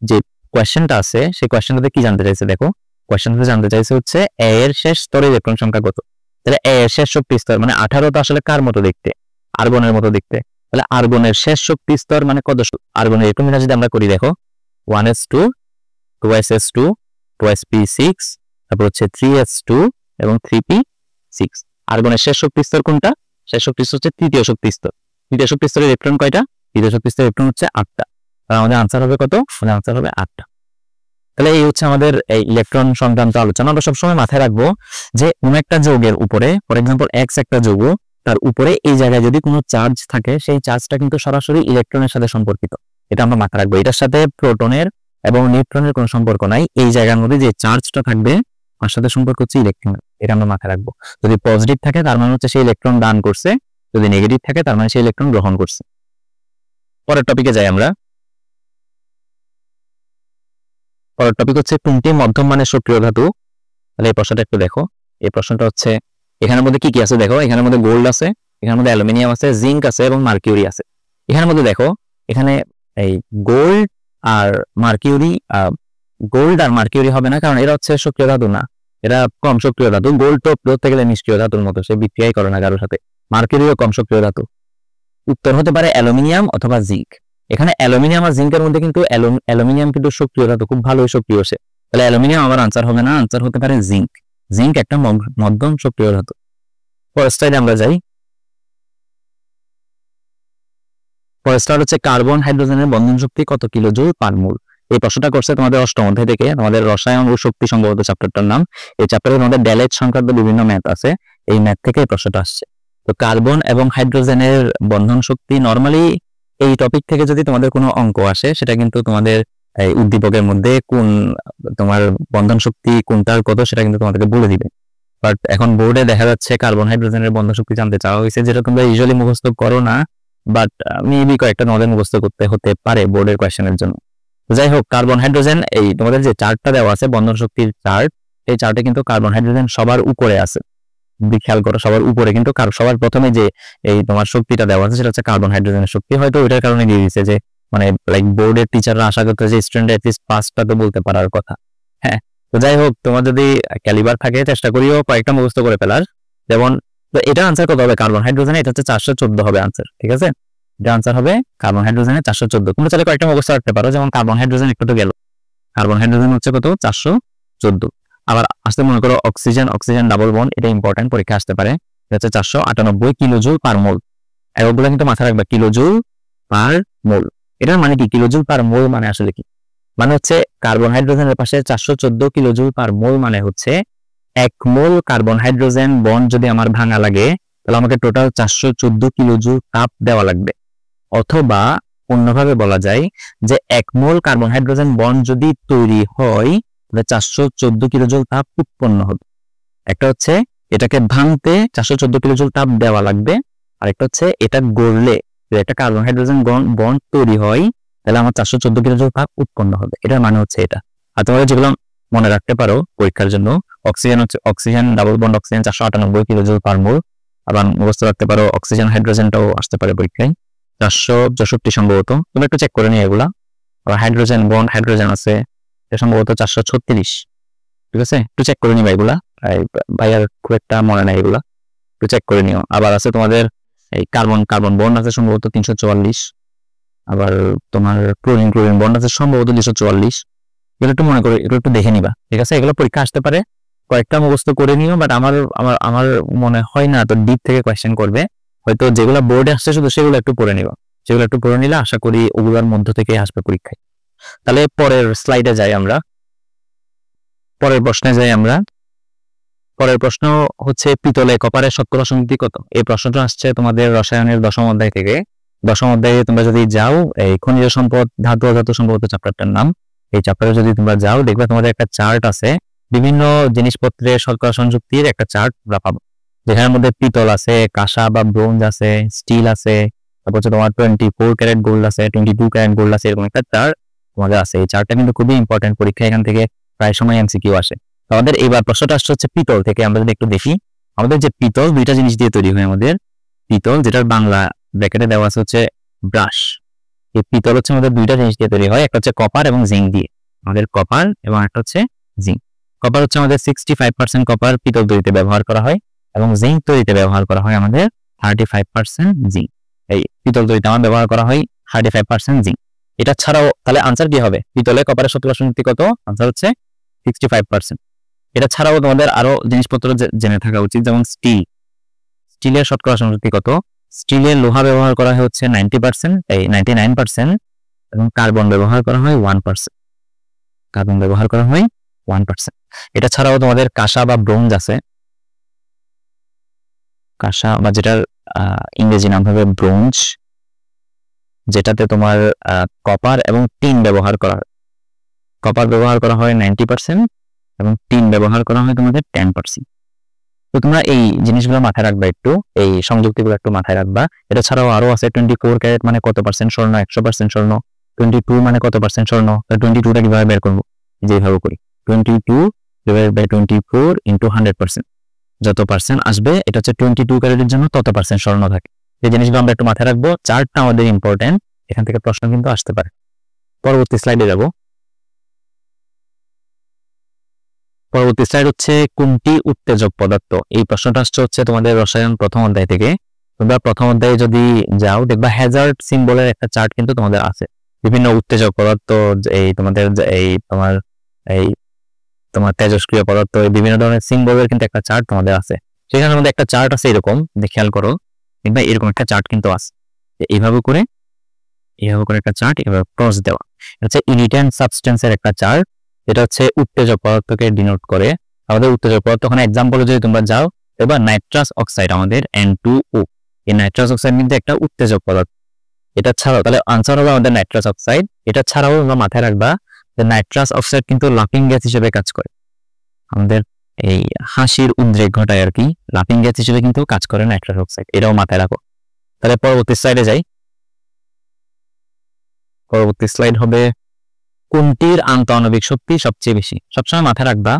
যে কোয়েশ্চেনটা আছে সেই কোয়েশ্চেনটাতে কি জানতে চাইছে দেখো, কোয়েশ্চেনটাতে জানতে চাইছে হচ্ছে এ এর শেষ স্তরে ইলেকট্রন সংখ্যা কত। তাহলে এ এর শেষ শক্তি স্তর মানে 18 তো আসলে কার মতো দেখতে, আর্গনের মতো দেখতে। তাহলে আর্গনের শেষ শক্তি স্তর মানে কত, আর্গনের ইলেকট্রন যদি আমরা করি দেখো 1s2 2s2 2sp6 তারপর হচ্ছে 3s2 এবং 3p6। আর্গনের শেষ শক্তি স্তর কোনটা, শেষ শক্তি স্তর হচ্ছে তৃতীয় শক্তি স্তর। তৃতীয় শক্তি স্তরের ইলেকট্রন কয়টা, তৃতীয় শক্তি স্তরের ইলেকট্রন হচ্ছে 8টা। তাহলে আমাদের আনসার হবে কত, আমাদের আনসার হবে 8টা। তাহলে এই হচ্ছে আমাদের এই ইলেকট্রন সংক্রান্ত আলোচনা। আমরা সবসময় মাথায় রাখবো যে কোন একটা যৌগের উপরে, ফর এক্সাম্পল এক্স একটা যৌগ, তার উপরে এই জায়গায় যদি কোনো চার্জ থাকে সেই চার্জটা কিন্তু সরাসরি ইলেকট্রনের সাথে সম্পর্কিত। এটা আমরা মাথায় রাখবো। এটার সাথে প্রোটনের এবং নিউট্রনের কোনো সম্পর্ক নাই। এই জায়গার মধ্যে যে চার্জটা থাকবে তার সাথে সম্পর্ক হচ্ছে ইলেকট্রনের। এটা আমরা মাথায় রাখবো। যদি পজিটিভ থাকে তার মানে হচ্ছে সেই ইলেকট্রন দান করছে, যদি নেগেটিভ থাকে তার মানে সেই ইলেকট্রন গ্রহণ করছে। পরের টপিকে যাই আমরা। পরের টপিক হচ্ছে কোনটি মধ্যম মানের সক্রিয় ধাতু। তাহলে এই প্রশ্নটা একটু দেখো। এই প্রশ্নটা হচ্ছে এখানের মধ্যে কি কি আছে দেখো, এখানের মধ্যে গোল্ড আছে, এখানের মধ্যে অ্যালুমিনিয়াম আছে, জিঙ্ক আছে এবং মার্কিউরি আছে। এখানের মধ্যে দেখো এখানে এই গোল্ড আর মার্কিউরি, গোল্ড আর মার্কিউরি হবে না, কারণ এরা হচ্ছে সক্রিয় ধাতু না, এরা কম সক্রিয় ধাতু। গোল্ড তো ধরতে গেলে নিষ্ক্রিয় ধাতুর মতো, সে বিক্রিয়াই করে না কারোর সাথে। মার্কিউরিও কম সক্রিয় ধাতু। উত্তর হতে পারে অ্যালুমিনিয়াম অথবা জিঙ্ক। এখানে অ্যালুমিনিয়াম আর জিঙ্কের মধ্যে কিন্তু অ্যালুমিনিয়াম কিন্তু সক্রিয় ধাতু, খুব ভালোই সক্রিয় সে। তাহলে অ্যালুমিনিয়াম আমার আনসার হবে না, আনসার হতে পারে জিঙ্ক। জিঙ্ক একটা মধ্যম সক্রিয় ধাতু। পরের স্লাইডে আমরা যাই। পরের স্লাইড হচ্ছে কার্বন হাইড্রোজেনের বন্ধন শক্তি কত কিলোজুল পার মোল। এই প্রশ্নটা করছে তোমাদের অষ্টম অধ্যায় থেকে, তোমাদের রসায়ন ও শক্তি সম্ভবত চ্যাপ্টারটার নাম। এই চ্যাপ্টারে তোমাদের ড্যালেজ সংক্রান্ত বিভিন্ন ম্যাথ আছে, এই ম্যাথ থেকে এই প্রশ্নটা আসছে। তো কার্বন এবং হাইড্রোজেনের বন্ধন শক্তি, নরমালি এই টপিক থেকে যদি তোমাদের কোনো অঙ্ক আসে সেটা কিন্তু তোমাদের এই উদ্দীপকের মধ্যে কোন তোমার বন্ধন শক্তি কোনটার কত সেটা কিন্তু তোমাদেরকে বলে দিবে। বাট এখন বোর্ডে দেখা যাচ্ছে কার্বন হাইড্রোজেনের বন্ধন শক্তি জানতে চাওয়া হয়েছে, যেটা তোমরা ইউজুয়ালি মুখস্থ করো না, বাট মেবি কয়েকটা তোমাদের মুখস্থ করতে হতে পারে বোর্ডের কোয়েশ্চেনের জন্য। যাই হোক, কার্বন হাইড্রোজেন এই তোমাদের যে চার্টটা দেওয়া আছে বন্ধন শক্তির চার্ট, এই চার্টে কিন্তু কার্বন হাইড্রোজেন সবার উপরে আছে। খেয়াল করো, সবার উপরে কিন্তু সবার প্রথমে যে এই তোমার শক্তিটা দেওয়া আছে সেটা হচ্ছে কার্বন হাইড্রোজেনের শক্তি। হয়তো ওইটার কারণে দিয়ে দিচ্ছে যে মানে লাইক বোর্ডের টিচাররা আশা করতে যে স্টুডেন্ট অ্যাটলিস্ট পাঁচটা তো বলতে পারার কথা। হ্যাঁ, তো যাই হোক, তোমার যদি ক্যালিবার থাকে চেষ্টা করিও কয়েকটা মুখস্থ করে ফেলার। যেমন তো এটা আনসার কত হবে কার্বন হাইড্রোজেনে, এটা হচ্ছে 414 হবে আনসার। ঠিক আছে, এটা আনসার হবে কার্বন হাইড্রোজেনে 414। তোমরা চাইলে কয়েকটা মুখস্থ রাখতে পারো, যেমন কার্বন হাইড্রোজেন একটু তো গেল, কার্বন হাইড্রোজেন হচ্ছে কত 414। আবার আসতে মনে করো অক্সিজেন, অক্সিজেন ডাবল বন্ড, এটা ইম্পর্টেন্ট, পরীক্ষা আসতে পারে। এটা হচ্ছে 498 কিলোজুল পার মোল। এককগুলো কিন্তু মাথায় রাখবে, কিলোজুল পার মোল। এটার মানে কি, কিলোজুল পার মোল মানে আসলে কি, মানে হচ্ছে কার্বন হাইড্রোজেনের পাশে 414 কিলোজুল পার মোল মানে হচ্ছে 1 মোল কার্বন হাইড্রোজেন বন্ড যদি আমার ভাঙা লাগে তাহলে আমাকে টোটাল 414 কিলোজুল তাপ দেওয়া লাগবে। অথবা অন্যভাবে বলা যায় যে 1 মোল কার্বন হাইড্রোজেন বন্ড যদি তৈরি হয় তাহলে 414 কিলোজুল তাপ উৎপন্ন হবে। একটা হচ্ছে এটাকে ভাঙতে 414 কিলোজুল তাপ দেওয়া লাগবে, আর একটা হচ্ছে এটা গড়লে একটা কার্বন হাইড্রোজেন বন্ড তৈরি হয় তাহলে আমার 414 কিলোজুল তাপ উৎপন্ন হবে। এটার মানে হচ্ছে এটা। আর তোমরা যেগুলো মনে রাখতে পারো পরীক্ষার জন্য, অক্সিজেন হচ্ছে oxygen double bond oxygen 498 kilojoule per mole. আবার মুখস্থ রাখতে পারো অক্সিজেন হাইড্রোজেনটাও আসতে পারে পরীক্ষায় 464 সম্ভবত, তুমি একটু চেক করে নিও এগুলা। আবার হাইড্রোজেন বন্ড হাইড্রোজেন আছে এটা সম্ভবত 436। ঠিক আছে, একটু চেক করে নিবা এগুলা, ভাইয়ার খুব একটা মনে নাই এগুলা, একটু চেক করে নিও। আবার আছে তোমাদের এই কার্বন বন্ড আছে সম্ভবত 344। আবার তোমার ক্লোরিন বন্ড আছে সম্ভবত 244। এগুলো একটু মনে করে, এগুলো একটু দেখে নিবা। ঠিক আছে, এগুলো পরীক্ষা আসতে পারে, কয়েকটা মুখস্থ করে নিও। বাট আমার মনে হয় না তো ডিপ থেকে কোয়েশ্চেন করবে, হয়তো যেগুলো বোর্ডে আসছে শুধু সেগুলো একটু পড়ে নিবা। যেগুলো একটু পড়ে নিলে আশা করি ওগুলোর মধ্য থেকে আসবে পরীক্ষায়। তাহলে পরের স্লাইডে যাই আমরা, পরের প্রশ্নে যাই আমরা। পরের প্রশ্ন হচ্ছে পিতলে কপারের শতকরা সংযুক্তি কত। এই প্রশ্নটা আসছে তোমাদের রসায়নের 10ম অধ্যায় থেকে। 10ম অধ্যায়ে তোমরা যদি যাও, এই খনিজ সম্পদ ধাতু অধাতু সম্পর্কিত চ্যাপ্টারটার নাম, এই চ্যাপ্টারে যদি তোমরা যাও দেখবে তোমাদের একটা চার্ট আছে, বিভিন্ন জিনিসপত্রের শতকরা সংযুক্তির একটা চার্ট তোমরা পাবো, যেখানের মধ্যে পিতল আছে, কাঁসা বা ব্রোঞ্জ আছে, স্টিল আছে, তারপর হচ্ছে তোমার 24 ক্যারেট গোল্ড আছে, 22 ক্যারেট গোল্ড আছে, এরকম একটা চার্ট তোমাদের আছে। এই চার্টটা কিন্তু খুবই ইম্পর্টেন্ট, পরীক্ষা এখান থেকে প্রায় সময় এমসিকিউ আসে। আমাদের এইবার প্রশ্নটা আসছে হচ্ছে পিতল থেকে। আমরা যদি একটু দেখি, আমাদের যে পিতল দুইটা জিনিস দিয়ে তৈরি হয়। আমাদের পিতল, যেটার বাংলা ব্র্যাকেটে দেওয়া আছে হচ্ছে ব্রাশ, এই পিতল হচ্ছে আমাদের দুইটা জিনিস দিয়ে তৈরি হয়, একটা হচ্ছে কপার এবং জিঙ্ক দিয়ে। আমাদের কপার এবং একটা হচ্ছে জিঙ্ক। কপার হচ্ছে আমাদের 65% কপার পিতল তৈরিতে ব্যবহার করা হয় এবং জিঙ্ক তৈরিতে ব্যবহার করা হয় আমাদের 35% জিঙ্ক। এই পিতল তৈরিতে আমার ব্যবহার করা হয় 35% জিঙ্ক। এটা ছাড়াও তাহলে আনসার কি হবে? পিতলে কপারের শতকরা শক্তি কত? আনসার হচ্ছে 65%। এটা ছাড়াও তোমাদের আরো জিনিসপত্র জেনে থাকা উচিত, যেমন স্টিলের শতকরা শক্তি কত? স্টিলের লোহা ব্যবহার করা হয় হচ্ছে 90%, এই 99%, এবং কার্বন ব্যবহার করা হয় 1%। কার্বন ব্যবহার করা হয় 1%। এটা ছাড়াও তোমাদের কাঁসা বা ব্রোঞ্জ আছে, কাঁসা বা যেটার ইংরেজি নাম হবে ব্রোঞ্জ, যেটাতে তোমার কপার এবং টিন ব্যবহার করা হয়। কপার ব্যবহার করা হয় 90% এবং টিন ব্যবহার করা হয় তোমাদের 10%। তো তোমরা এই জিনিসগুলো মাথায় রাখবা, একটু এই সংযুক্তিগুলো একটু মাথায় রাখবা। এটা ছাড়াও আরো আছে 24 ক্যারেট মানে কত পার্সেন্ট স্বর্ণ? 100% স্বর্ণ। 22 মানে কত পার্সেন্ট স্বর্ণ? 22টা কিভাবে বের করবো? যেভাবে করি 22 ডিভাইডেড বাই 24 ইন্টু 100%, যত পার্সেন্ট আসবে এটা হচ্ছে 22 ক্যারেটের জন্য তত পার্সেন্ট স্বর্ণ থাকে। এই জিনিসগুলো আমরা একটু মাথায় রাখবো। চার্টটা আমাদের ইম্পর্টেন্ট, এখান থেকে প্রশ্ন কিন্তু আসতে পারে। পরবর্তী স্লাইডে যাব। পরবর্তী স্লাইড হচ্ছে কোনটি উত্তেজক পদার্থ? এই প্রশ্নটা আসছে হচ্ছে তোমাদের রসায়ন প্রথম অধ্যায় থেকে। তোমরা প্রথম অধ্যায়ে যদি যাও দেখবা হ্যাজার্ড সিম্বলের একটা চার্ট কিন্তু তোমাদের আছে। বিভিন্ন উত্তেজক পদার্থ, এই তোমাদের এই তোমার তেজস্ক্রিয় পদার্থ, বিভিন্ন ধরনের সিম্বলের কিন্তু একটা চার্ট তোমাদের আছে। সেখানে আমাদের একটা চার্ট আছে এরকম, খেয়াল করো, কিংবা এরকম একটা চার্ট কিন্তু আছে। এইভাবে করে একটা চার্ট এভাবে ক্রস দেওয়া, হচ্ছে ইরিট্যান্ট সাবস্টেন্সের একটা চার্ট। এটা হচ্ছে উত্তেজক পদার্থকে ডিনোট করে। আমাদের উত্তেজক পদার্থ, ওখানে এক্সাম্পলে যদি তোমরা যাও, এবার নাইট্রাস অক্সাইড আমাদের N2O, এই নাইট্রাস অক্সাইড কিন্তু একটা উত্তেজক পদার্থ। এটা ছাড়াও তাহলে আনসার হবে আমাদের নাইট্রাস অক্সাইড। এটা ছাড়াও আমরা মাথায় রাখবা যে নাইট্রাস অক্সাইড কিন্তু লাফিং গ্যাস হিসেবে কাজ করে, আমাদের এই হাসির উদ্রেক ঘটায় আর কি, লাফিং গ্যাস হিসেবে কিন্তু কাজ করে নাইট্রাস অক্সাইড, এটাও মাথায় রাখো। তাহলে পরবর্তী স্লাইডে যাই। পরবর্তী স্লাইড হবে কোনটির আন্তঃআণবিক শক্তি সবচেয়ে বেশি? সবসময় মাথায় রাখবা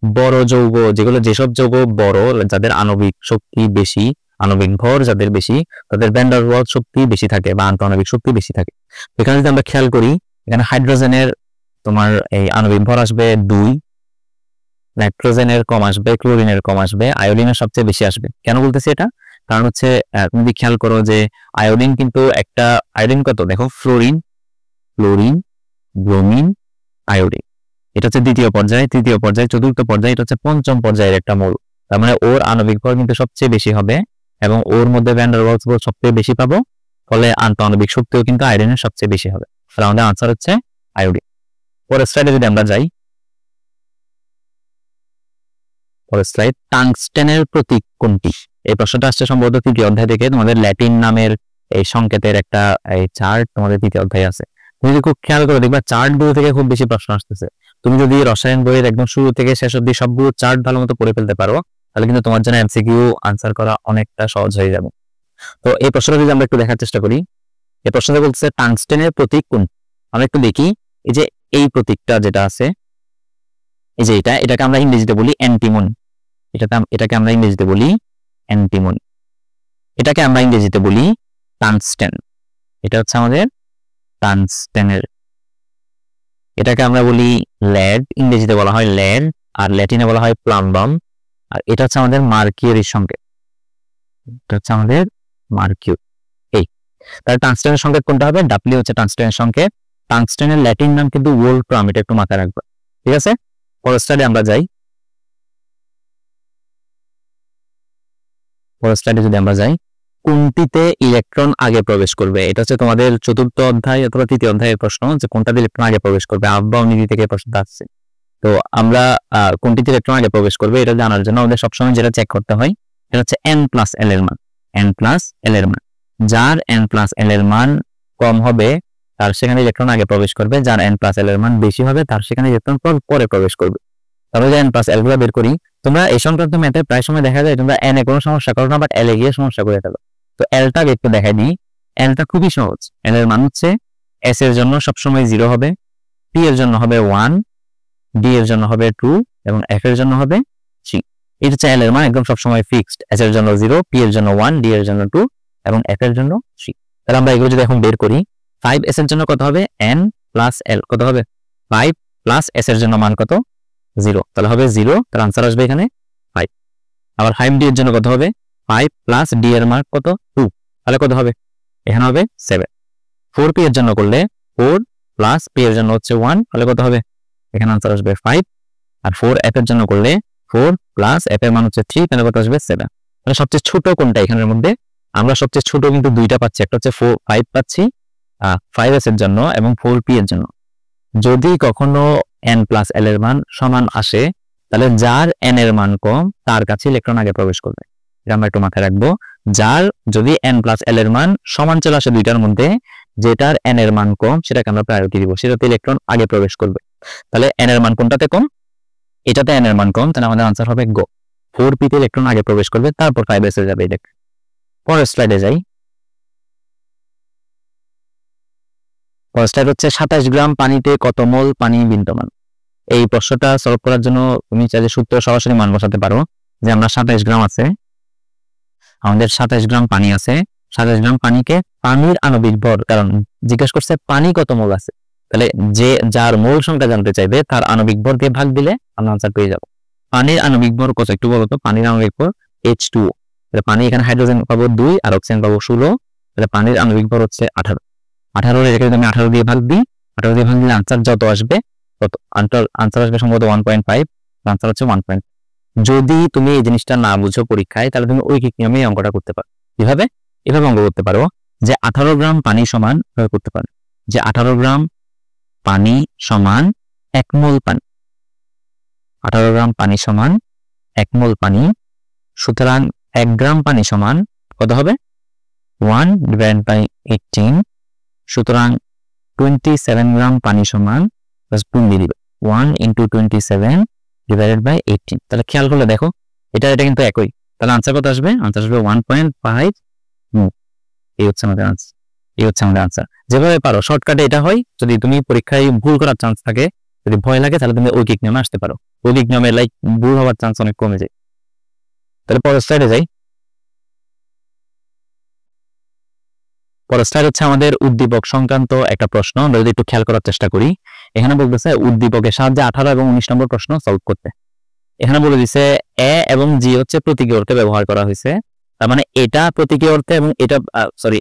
বড় যৌগ যেগুলো, যেসব যৌগ বড়, যাদের আণবিক শক্তি বেশি, আণবিক ভর যাদের বেশি, তাদের ভ্যান ডার ওয়ালস শক্তি বেশি থাকে বা আন্তঃআণবিক শক্তি বেশি থাকে। এখানে যদি আমরা খেয়াল করি, এখানে হাইড্রোজেনের তোমার এই আণবিক ভর আসবে 2, নাইট্রোজেনের কম আসবে, ক্লোরিনের কম আসবে, আয়োডিনের সবচেয়ে বেশি আসবে। কেন বলতেছি এটা? কারণ হচ্ছে তুমি খেয়াল করো যে আয়োডিন কিন্তু একটা, আয়োডিন কত দেখো, ফ্লোরিন, ক্লোরিন, ব্রোমিন, আয়োডিন, এটা হচ্ছে দ্বিতীয় পর্যায়ে, তৃতীয় পর্যায়ে, চতুর্থ পর্যায়ে, এটা হচ্ছে পঞ্চম পর্যায়ের একটা মৌল। তার মানে ওর আণবিক ভর কিন্তু সবচেয়ে বেশি হবে এবং ওর মধ্যে ভ্যান ডার ওয়ালস বল সবচেয়ে বেশি পাবো, ফলে আন্তঃআণবিক শক্তিও কিন্তু আয়োডিনের সবচেয়ে বেশি হবে। তাহলে আমাদের আনসার হচ্ছে আয়োডিন। পরের স্লাইডে যদি আমরা যাই, পরের স্লাইড, টাংস্টেনের প্রতীক কোনটি? এই প্রশ্নটা আসছে সম্ভবত তৃতীয় অধ্যায় থেকে। তোমাদের ল্যাটিন নামের এই সংকেতের একটা এই চার্ট তোমাদের তৃতীয় অধ্যায়ে আছে। তুমি যদি খুব খেয়াল করে দেখবা চার্ট গুলো থেকে খুব বেশি প্রশ্ন আসতেছে। তুমি যদি রসায়ন বইয়ের একদম শুরু থেকে শেষ অবধি সবগুলো চার্ট ভালো মতো পড়ে ফেলতে পারো, তাহলে কিন্তু তোমার জন্য এমসিকিউ আনসার করা অনেকটা সহজ হয়ে যাবে। তো এই প্রশ্নটা যদি আমরা একটু দেখার চেষ্টা করি, এই প্রশ্নটা বলছে টাংস্টেনের প্রতীক কোন? আমরা একটু দেখি, এই যে এই প্রতীকটা যেটা আছে, এই যে এটাকে আমরা ইংরেজিতে বলি অ্যান্টিমনি। এটাকে আমরা ইংরেজিতে বলি অ্যান্টিমনি, এটাকে আমরা ইংরেজিতে বলি টাংস্টেন। এটা হচ্ছে আমাদের টাংস্টেনের, এটাকে আমরা বলি লেড, ইংরেজিতে বলা হয় লেড, আর ল্যাটিনে বলা হয় প্লাম্বাম। আর এটা হচ্ছে আমাদের মার্কিউরির সংকেত, এটা হচ্ছে আমাদের মার্কিউরি। এই তাহলে টাংস্টেনের সংকেত কোনটা হবে? ডাব্লিউ হচ্ছে টাংস্টেনের সংকেত। টাংস্টেনের ল্যাটিন নাম কিন্তু ওলফ্রাম, এটা একটু মাথায় রাখবে, ঠিক আছে? পরের স্লাইডে আমরা যাই। পরের স্লাইডে যদি আমরা যাই, কোনটিতে ইলেকট্রন আগে প্রবেশ করবে? এটা হচ্ছে তোমাদের চতুর্থ অধ্যায় অথবা তৃতীয় অধ্যায়ের প্রশ্ন, যে কোনটাতে ইলেকট্রন আগে প্রবেশ করবে। আব্বা নীতি থেকে প্রশ্নটা আসছে। তো আমরা কোনটিতে ইলেকট্রন আগে প্রবেশ করবে এটা জানার জন্য আমাদের সবসময় যেটা চেক করতে হয়, এটা হচ্ছে n+l এর মান। n+l এর মান, যার n+l এর মান কম হবে তার সেখানে ইলেকট্রন আগে প্রবেশ করবে, যার n+l এর মান বেশি হবে তার সেখানে ইলেকট্রন পরে প্রবেশ করবে। তাহলে যে n+l গুলো বের করি, তোমরা এই সংক্রান্ত ম্যাথে প্রায় সময় দেখা যায় তোমরা n এ কোনো সমস্যা করো না, বাট l এ গিয়ে সমস্যা করে ফেলো। তো এলটা একটু দেখাই দিই। এলটা খুবই সহজ। এল এর মান হচ্ছে এস এর জন্য সবসময় 0 হবে, পি এর জন্য হবে 1, ডি এর জন্য হবে 2 এবং এফ এর জন্য হবে 3। এটা হচ্ছে এল এর মান, একদম সবসময় ফিক্সড। এস এর জন্য 0, পি এর জন্য 1, ডি এর জন্য 2 এবং এফ এর জন্য 3। তাহলে আমরা এগুলো যদি এখন বের করি, 5s এর জন্য কত হবে? n+l কত হবে? 5 প্লাস এস এর জন্য মান কত 0, তাহলে হবে 0, তার আনসার আসবে এখানে 5। আবার 5d এর জন্য কত হবে 5 প্লাস d এর মান কত 2, তাহলে কত হবে এখানে হবে 7। 4p এর জন্য করলে 4 প্লাস p এর জন্য হচ্ছে 1, তাহলে কত হবে এখানে আনসার আসবে 5। আর 4f এর জন্য করলে 4 প্লাস f এর মান হচ্ছে 3, তাহলে কত আসবে 7। তাহলে সবচেয়ে ছোট কোনটা এখানের মধ্যে, আমরা সবচেয়ে ছোট কিন্তু দুইটা পাচ্ছি, একটা হচ্ছে 5 পাচ্ছি 5s এর জন্য এবং 4p এর জন্য। যদি কখনো n প্লাস l এর মান সমান আসে তাহলে যার n এর মান কম তার কাছে ইলেকট্রন আগে প্রবেশ করবে। এটা আমরা একটু মাথায় রাখবো, যার যদি n প্লাস l এর মান সমান চলে আসে দুইটার মধ্যে, যেটার n এর মান কম সেটাকে আমরা প্রায়োরিটি দিব, সেটাতে ইলেকট্রন আগে প্রবেশ করবে। তাহলে n এর মান কোনটাতে কম, এটাতে n এর মান কম, তাহলে আমাদের আনসার হবে গো, 4p তে ইলেকট্রন আগে প্রবেশ করবে, তারপর 5s এ যাবে। দেখ পরের স্লাইডে যাই। পরের স্লাইড হচ্ছে 27 গ্রাম পানিতে কত মোল পানি বিদ্যমান। এই প্রশ্নটা সলভ করার জন্য তুমি চাইলে সূত্র সরাসরি মান বসাতে পারো, যে আমরা 27 গ্রাম আছে, আমাদের 27 গ্রাম পানি আছে, 27 গ্রাম পানিকে পানির আণবিক ভর, কারণ জিজ্ঞেস করছে পানি কত মোল আছে, তাহলে যে যার মোল সংখ্যা জানতে চাইবে তার আণবিক ভর দিয়ে ভাগ দিলে আমরা আনসার পেয়ে যাব। পানির আণবিক ভর কত একটু বলো তো, পানির আণবিক ভর H2O, তাহলে পানি এখানে হাইড্রোজেন পাবো 2 আর অক্সিজেন পাবো 16, তাহলে পানির আণবিক ভর হচ্ছে 18। 18 এর এখানে আমি 18 দিয়ে ভাগ দিই, 18 দিয়ে ভাগ দিলে আনসার যত আসবে তত, আনসার আসবে সম্ভবত 1.5, আনসার হচ্ছে 1. যদি তুমি এই জিনিসটা না বুঝো পরীক্ষায়, তাহলে তুমি ঐকিক নিয়মে অঙ্কটা করতে পারো। কিভাবে? এভাবে অঙ্ক করতে পারো যে 18 গ্রাম পানি সমান করতে পারো যে 18 গ্রাম পানি সমান 1 মোল পানি, 18 গ্রাম পানি সমান 1 মোল পানি, সুতরাং 1 গ্রাম পানি সমান কত হবে 1/18, সুতরাং 27 গ্রাম পানি সমান গুণ দিয়ে দিবে 1 × 27/18। তাহলে খেয়াল করলে দেখো এটা কিন্তু একই, তাহলে আনসার কত আসবে, আনসার আসবে 1.5 মোল। এই হচ্ছে আমাদের আনসার, এই হচ্ছে আমাদের আনসার। যেভাবে পারো শর্টকাটে এটা হয়, যদি তুমি পরীক্ষায় ভুল করার চান্স থাকে, যদি ভয় লাগে তাহলে তুমি ঐকিক নিয়মে আসতে পারো, ঐকিক নিয়মে লাইক ভুল হওয়ার চান্স অনেক কমে যায়। তাহলে পরের স্লাইডে যাই। পরের স্লাইড হচ্ছে আমাদের উদ্দীপক সংক্রান্ত একটা প্রশ্ন, আমরা যদি একটু খেয়াল করার চেষ্টা করি। এখানে বলতেছে উদ্দীপকের সাহায্যে 18 এবং 19 নম্বর প্রশ্ন সলভ করতে। এখানে বলে দিছে এ এবং জি হচ্ছে প্রতীকী অর্থে ব্যবহার করা হয়েছে, তার মানে এটা প্রতীকী অর্থে এবং এটা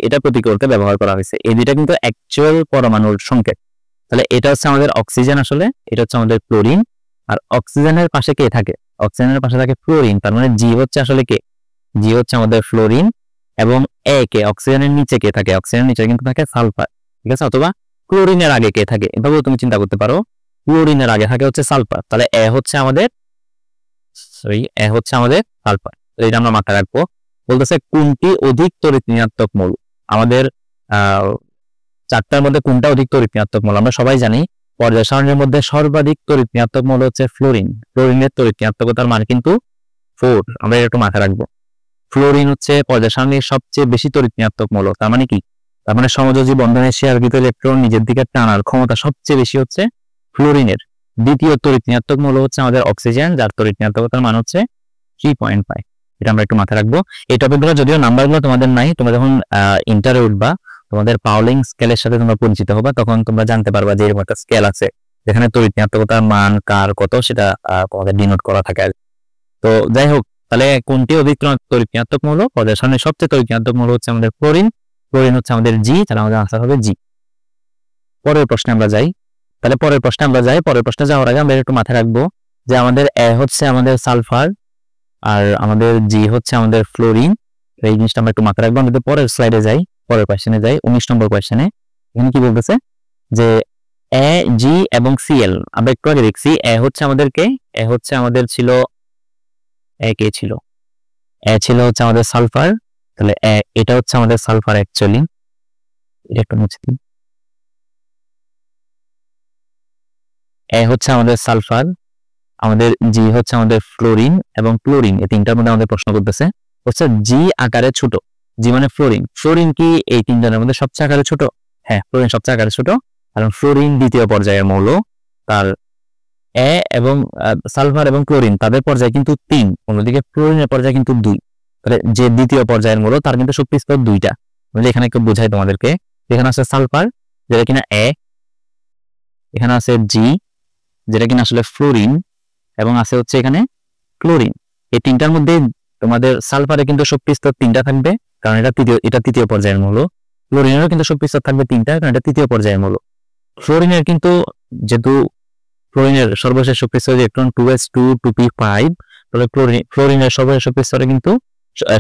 এটা প্রতীকী অর্থে ব্যবহার করা হয়েছে, এই দুইটা কিন্তু অ্যাকচুয়াল পরমাণুর সংকেত। তাহলে এটা হচ্ছে আমাদের অক্সিজেন, আসলে এটা হচ্ছে আমাদের ক্লোরিন, আর অক্সিজেনের পাশে কে থাকে, অক্সিজেনের পাশে থাকে ফ্লোরিন, তার মানে জি হচ্ছে আসলে কে, জি হচ্ছে আমাদের ফ্লোরিন, এবং এ কে অক্সিজেনের নিচে কে থাকে, অক্সিজেনের নিচে কিন্তু থাকে সালফার, ঠিক আছে, অথবা ক্লোরিনের আগে কে থাকে, এভাবেও তুমি চিন্তা করতে পারো, ক্লোরিনের আগে থাকে হচ্ছে সালফার, তাহলে এ হচ্ছে আমাদের সালফার। এটা আমরা মাথায় রাখবো। বলতেছে কোনটি অধিক তড়িৎ ঋণাত্মক মৌল, আমাদের 4টার মধ্যে কোনটা অধিক তড়িৎ ঋণাত্মক মৌল। আমরা সবাই জানি পর্যায় সারণীর মধ্যে সর্বাধিক তড়িৎ ঋণাত্মক মৌল হচ্ছে ফ্লোরিন, ফ্লোরিনের তড়িৎ ঋণাত্মকতার মান কিন্তু 4, আমরা এটা একটু মাথায় রাখবো। ফ্লোরিন হচ্ছে পর্যায় সারণীর সবচেয়ে বেশি তড়িৎ ঋণাত্মক মৌল, তার মানে কি, তার মানে সমযোজী বন্ধনের শেয়ারকৃত ইলেকট্রন নিজের দিকে টানার ক্ষমতা সবচেয়ে বেশি হচ্ছে ফ্লোরিনের। দ্বিতীয় তড়িৎ ঋণাত্মক মৌল হচ্ছে আমাদের অক্সিজেন, যার তড়িৎ ঋণাত্মকতার মান হচ্ছে 3.5, এটা আমরা একটু মাথায় রাখবো। এই টপিকগুলো যদিও নাম্বারগুলো তোমাদের নাই, তোমরা যখন ইন্টারে উঠবা তোমাদের পাউলিং স্কেলের সাথে তোমরা পরিচিত হবা, তখন তোমরা জানতে পারবা যে এরকম একটা স্কেল আছে যেখানে তড়িৎ ঋণাত্মকতার মান কার কত সেটা তোমাদের ডিনোট করা থাকে। তো যাই হোক, তাহলে কোনটি অধিক তড়িৎ ঋণাত্মক মৌল, পর্যায় সারণীর সবচেয়ে তড়িৎ ঋণাত্মক মৌল হচ্ছে আমাদের ফ্লোরিন, ফ্লোরিন হচ্ছে আমাদের জি, তাহলে আমাদের আনসার হবে জি। পরের প্রশ্নে আমরা যাই। পরের প্রশ্নে যাওয়ার আগে আমরা একটু মাথায় রাখবো যে আমাদের এ হচ্ছে আমাদের সালফার আর আমাদের জি হচ্ছে আমাদের ফ্লোরিন, এই জিনিসটা আমরা একটু মাথায় রাখবো। আমরা পরের স্লাইডে যাই, পরের কোয়েশ্চেনে যাই, 19 নম্বর কোয়েশ্চেনে। এখানে কি বলতেছে যে এ জি এবং সিএল, আমরা একটু আগে দেখছি এ হচ্ছে আমাদের কে, এ হচ্ছে আমাদের ছিল এ কে ছিল, এ ছিল হচ্ছে আমাদের সালফার, তাহলে এটা হচ্ছে আমাদের সালফার অ্যাকচুয়ালি, এটা একটু মুছে দিই। এ হচ্ছে আমাদের সালফার, আমাদের জি হচ্ছে আমাদের ফ্লোরিন এবং ক্লোরিন, এই তিনটার মধ্যে আমাদের প্রশ্ন করতেছে হচ্ছে জি আকারে ছোট, জি মানে ফ্লোরিন, ফ্লোরিন কি এই তিনজনের মধ্যে সবচেয়ে আকারে ছোট? হ্যাঁ, ফ্লোরিন সবচেয়ে আকারে ছোট, কারণ ফ্লোরিন দ্বিতীয় পর্যায়ের মৌল, তার এ এবং সালফার এবং ক্লোরিন তাদের পর্যায়ে কিন্তু 3, অন্যদিকে ফ্লোরিনের পর্যায়ে কিন্তু 2, তাহলে যে দ্বিতীয় পর্যায়ের মৌল তার কিন্তু শক্তি স্তর 2টা। এখানে একটু বোঝাই তোমাদেরকে, এখানে আছে সালফার যেটা কিনা এ, এখানে আছে জি যেটা কিনা আসলে ফ্লোরিন, এবং আছে হচ্ছে এখানে ক্লোরিন। এই তিনটার মধ্যে তোমাদের সালফারে কিন্তু শক্তি স্তর 3টা থাকবে, কারণ এটা তৃতীয় পর্যায়ের মৌল। ক্লোরিনেরও কিন্তু শক্তি স্তর থাকবে 3টা, কারণ এটা তৃতীয় পর্যায়ের মৌল। ফ্লোরিনের কিন্তু যেহেতু ফ্লোরিনের সর্বশেষ শক্তি স্তর ইলেকট্রন 2s2 2p5, তাহলে ফ্লোরিনের সর্বশেষ শক্তি স্তরে কিন্তু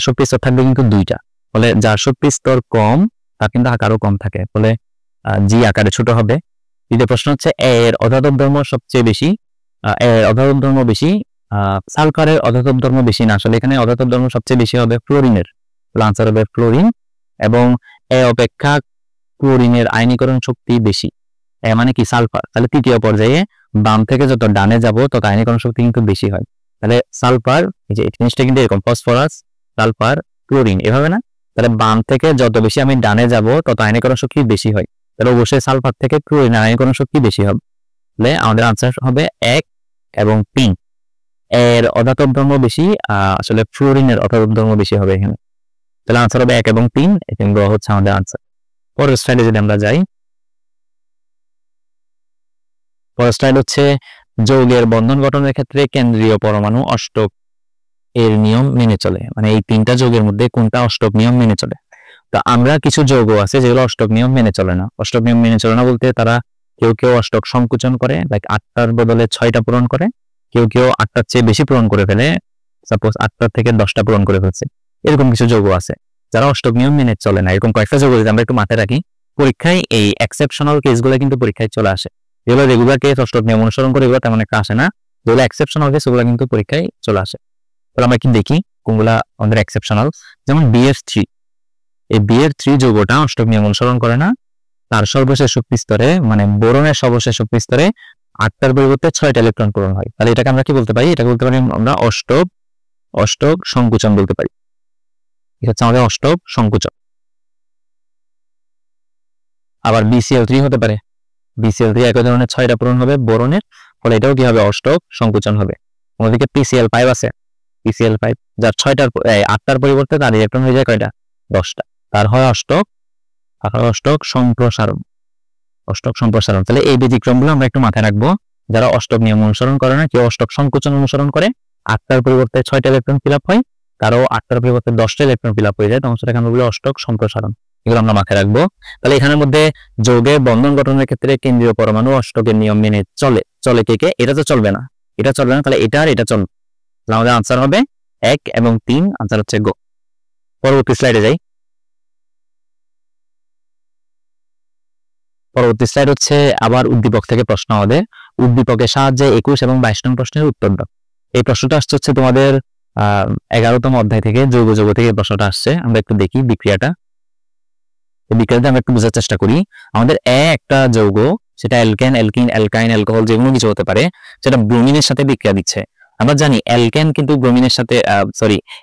শক্তি স্তর থাকবে কিন্তু 2টা। ফলে যার শক্তি স্তর কম তার কিন্তু আকারও কম থাকে, ফলে জি আকারে ছোট হবে। দ্বিতীয় প্রশ্ন হচ্ছে এর অধাতব ধর্ম সবচেয়ে বেশি, এর অধাতব ধর্ম বেশি, সালফারের অধাতব ধর্ম বেশি না, আসলে এখানে অধাতব ধর্ম সবচেয়ে বেশি হবে ফ্লোরিনের, আনসার হবে ফ্লোরিন। এবং এ অপেক্ষা ক্লোরিনের আয়নীকরণ শক্তি বেশি, এ মানে কি সালফার। তাহলে তৃতীয় পর্যায়ে বাম থেকে যত ডানে যাব তত আয়নীকরণ শক্তি কিন্তু বেশি হয়। তাহলে সালফার, এই যে জিনিসটা কিন্তু এরকম ফসফরাস, সালফার, ক্লোরিন, এভাবে না। তাহলে বাম থেকে যত বেশি আমি ডানে যাব তত আয়নীকরণ শক্তি বেশি হয়, তাহলে অবশ্যই সালফার থেকে ক্লোরিনের আয়নীকরণ শক্তি বেশি হবে। তাহলে আমাদের আনসার হবে 1 এবং 3। এর অধাতব ধর্ম বেশি, আসলে ফ্লোরিনের অধাতব ধর্ম বেশি হবে এখানে। তাহলে আনসার হবে 1 এবং 3, এগুলো হচ্ছে আমাদের আনসার। পরের স্লাইডে যদি আমরা যাই, পরের স্লাইড হচ্ছে যৌগের বন্ধন গঠনের ক্ষেত্রে কেন্দ্রীয় পরমাণু অষ্টক এর নিয়ম মেনে চলে, মানে এই 3টা যৌগের মধ্যে কোনটা অষ্টক নিয়ম মেনে চলে। তো আমরা কিছু যৌগ আছে যেগুলো অষ্টক নিয়ম মেনে চলে না। অষ্টক নিয়ম মেনে চলে না বলতে তারা কেউ অষ্টক সংকুচন করে, লাইক 8টার বদলে 6টা পূরণ করে, কেউ 8টার চেয়ে বেশি পূরণ করে ফেলে, সাপোজ 8টার থেকে 10টা পূরণ করে ফেলছে। এরকম কিছু যৌগ আছে যারা অষ্টক নিয়ম মেনে চলে না। এরকম কয়েকটা যৌগ যদি আমরা একটু মাথায় রাখি, পরীক্ষায় এই এক্সেপশনাল কেসগুলো কিন্তু পরীক্ষায় চলে আসে। যেগুলো রেগুলার কেস অষ্টক নিয়ম অনুসরণ করে এগুলো তেমন একটা আসে না, যেগুলো এক্সেপশনাল কেস ওগুলো কিন্তু পরীক্ষায় চলে আসে। তাহলে আমরা কি দেখি কোনগুলা আমাদের এক্সেপশনাল। যেমন BF3, এই BF3 যৌগটা অষ্টক নিয়ম অনুসরণ করে না, তার সর্বশেষ শক্তি স্তরে মানে বোরনের সর্বশেষ শক্তি স্তরে 8টার পরিবর্তে 6টা ইলেকট্রন পূরণ হয়। তাহলে এটাকে আমরা কি বলতে পারি? এটাকে বলতে পারি আমরা অষ্টক সংকুচন বলতে পারি। এটা হচ্ছে আমাদের অষ্টক সংকুচন। আবার BCl3 হতে পারে, BCl3 একই ধরনের 6টা পূরণ হবে বোরনের, ফলে এটাও কি হবে? অষ্টক সংকুচন হবে। অন্যদিকে PCl5 আছে, PCl5 যার 8টার পরিবর্তে তার ইলেকট্রন হয়ে যায় কয়টা? 10টা, তার হয় অষ্টক সম্প্রসারণ, অষ্টক সম্প্রসারণ। তাহলে এই ব্যতিক্রমগুলো আমরা একটু মাথায় রাখবো। যারা অষ্টক নিয়ম অনুসরণ করে না, কেউ অষ্টক সংকোচন অনুসরণ করে, 8টার পরিবর্তে 6টা ইলেকট্রন ফিল আপ হয়, তারও 8টার পরিবর্তে 10টা ইলেকট্রন ফিল আপ হয়ে যায়, তখন সেটাকে আমরা বলি অষ্টক সম্প্রসারণ। এগুলো আমরা মাথায় রাখবো। তাহলে এখানের মধ্যে যৌগের বন্ধন গঠনের ক্ষেত্রে কেন্দ্রীয় পরমাণু অষ্টকের নিয়ম মেনে চলে কে? এটা তো চলবে না, এটা চলবে না, তাহলে এটা আর এটা চলবে। তাহলে আমাদের আনসার হবে 1 এবং 3, আনসার হচ্ছে গো। পরবর্তী স্লাইডে যাই। পরবর্তী স্লাইড হচ্ছে আবার উদ্দীপক থেকে প্রশ্ন আমাদের। উদ্দীপকের সাহায্যে 21 এবং 22 নং প্রশ্নের উত্তর দাও। এই প্রশ্নটা আসছে হচ্ছে তোমাদের 11তম অধ্যায় থেকে, জৈব যৌগ থেকে এই প্রশ্নটা আসছে। আমরা একটু দেখি বিক্রিয়াটা। এই বিক্রিয়াটা আমরা একটু বোঝার চেষ্টা করি। আমাদের একটা যৌগ, সেটা অ্যালকেন, অ্যালকিন, অ্যালকাইন, অ্যালকোহল যেকোনো কিছু হতে পারে, সেটা ব্রোমিনের সাথে বিক্রিয়া দিচ্ছে। আমরা জানি অ্যালকেন কিন্তু ব্রোমিনের সাথে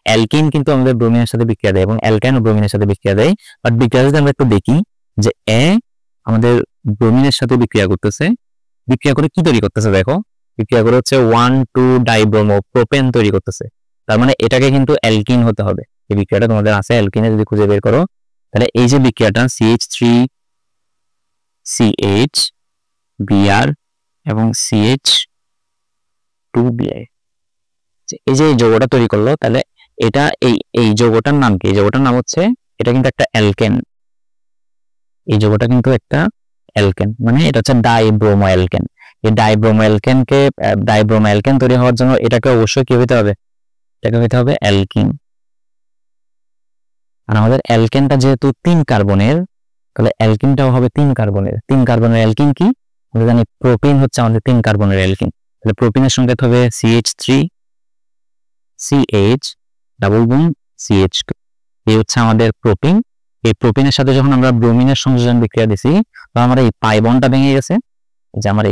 অ্যালকিন কিন্তু আমাদের ব্রোমিনের সাথে বিক্রিয়া দেয় এবং অ্যালকাইন ও ব্রোমিনের সাথে বিক্রিয়া দেয়। বাট বিক্রিয়া যদি আমরা একটু দেখি যে আমাদের ব্রোমিনের সাথে বিক্রিয়া করতেছে, বিক্রিয়া করে কি তৈরি করতেছে? দেখো, বিক্রিয়া করে হচ্ছে 1,2 ডাইব্রোমো প্রোপেন তৈরি করতেছে। তার মানে এটাকে কিন্তু অ্যালকিন হতে হবে। এই বিক্রিয়াটা তোমাদের আছে, অ্যালকিনে যদি খুঁজে বের করো, তাহলে এই যে বিক্রিয়াটা CH3CH Br এবং CH2Br, এই যে যৌগটা তৈরি করলো, তাহলে এটা এই যৌগটার নাম কি? এই যৌগটার নাম হচ্ছে, এটা কিন্তু একটা অ্যালকেন। এই যৌগটা কিন্তু একটা অ্যালকেন, মানে এটা হচ্ছে ডাইব্রোমো অ্যালকেন। এই ডাইব্রোমো অ্যালকেন তৈরি হওয়ার জন্য এটাকে অবশ্যই কি হতে হবে? এটাকে হতে হবে অ্যালকিন। আর আমাদের অ্যালকেনটা যেহেতু 3 কার্বনের, তাহলে অ্যালকিনটাও হবে 3 কার্বনের। 3 কার্বনের অ্যালকিন কি? আমরা জানি প্রোপিন হচ্ছে আমাদের 3 কার্বনের অ্যালকিন। তাহলে প্রোপিনের সংকেত হবে CH3CH ডাবল বন্ড CH2। এই হচ্ছে আমাদের প্রোপিন। এই প্রোপিনের সাথে যখন আমরা ব্রোমিনের সংযোজন বিক্রিয়া দিছি, তখন আমরা এই পাই বন্ডটা ভেঙে গেছে, যে আমার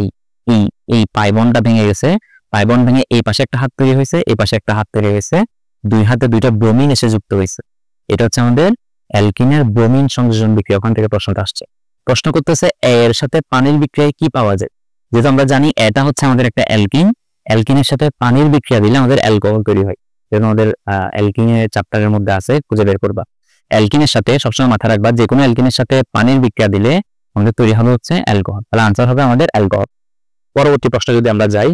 এই পাই বন্ডটা ভেঙে গেছে। পাই বন্ড ভেঙে এই পাশে একটা হাত তৈরি হয়েছে, এই পাশে একটা হাত তৈরি হয়েছে, 2 হাতে 2টা ব্রোমিন এসে যুক্ত হয়েছে। এটা হচ্ছে আমাদের অ্যালকিনের ব্রোমিন সংযোজন বিক্রিয়া। ওখান থেকে প্রশ্নটা আসছে। প্রশ্ন করতেছে এর সাথে পানির বিক্রিয়ায় কি পাওয়া যায়? যেহেতু আমরা জানি এটা হচ্ছে আমাদের একটা অ্যালকিন, অ্যালকিনের সাথে পানির বিক্রিয়া দিলে আমাদের অ্যালকোহল তৈরি হয়। যেহেতু আমাদের অ্যালকিনের চ্যাপ্টারের মধ্যে আছে, খুঁজে বের করবা। অ্যালকিনের সাথে সবসময় মাথায় রাখবা, যে কোনো অ্যালকিনের সাথে পানির বিক্রিয়া দিলে আমাদের তৈরি হবে হচ্ছে অ্যালকোহল। তাহলে আনসার হবে আমাদের অ্যালকোহল। পরবর্তী প্রশ্ন যদি আমরা যাই,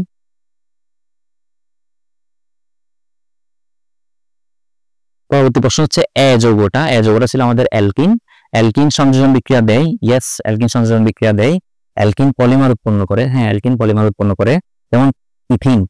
পরবর্তী প্রশ্ন হচ্ছে এ যৌগটা ছিল আমাদের অ্যালকিন। অ্যালকিন সংযোজন বিক্রিয়া দেয়, ইয়েস অ্যালকিন সংযোজন বিক্রিয়া দেয়। অ্যালকিন পলিমার উৎপন্ন করে, হ্যাঁ অ্যালকিন পলিমার উৎপন্ন করে। যেমন ইথিন,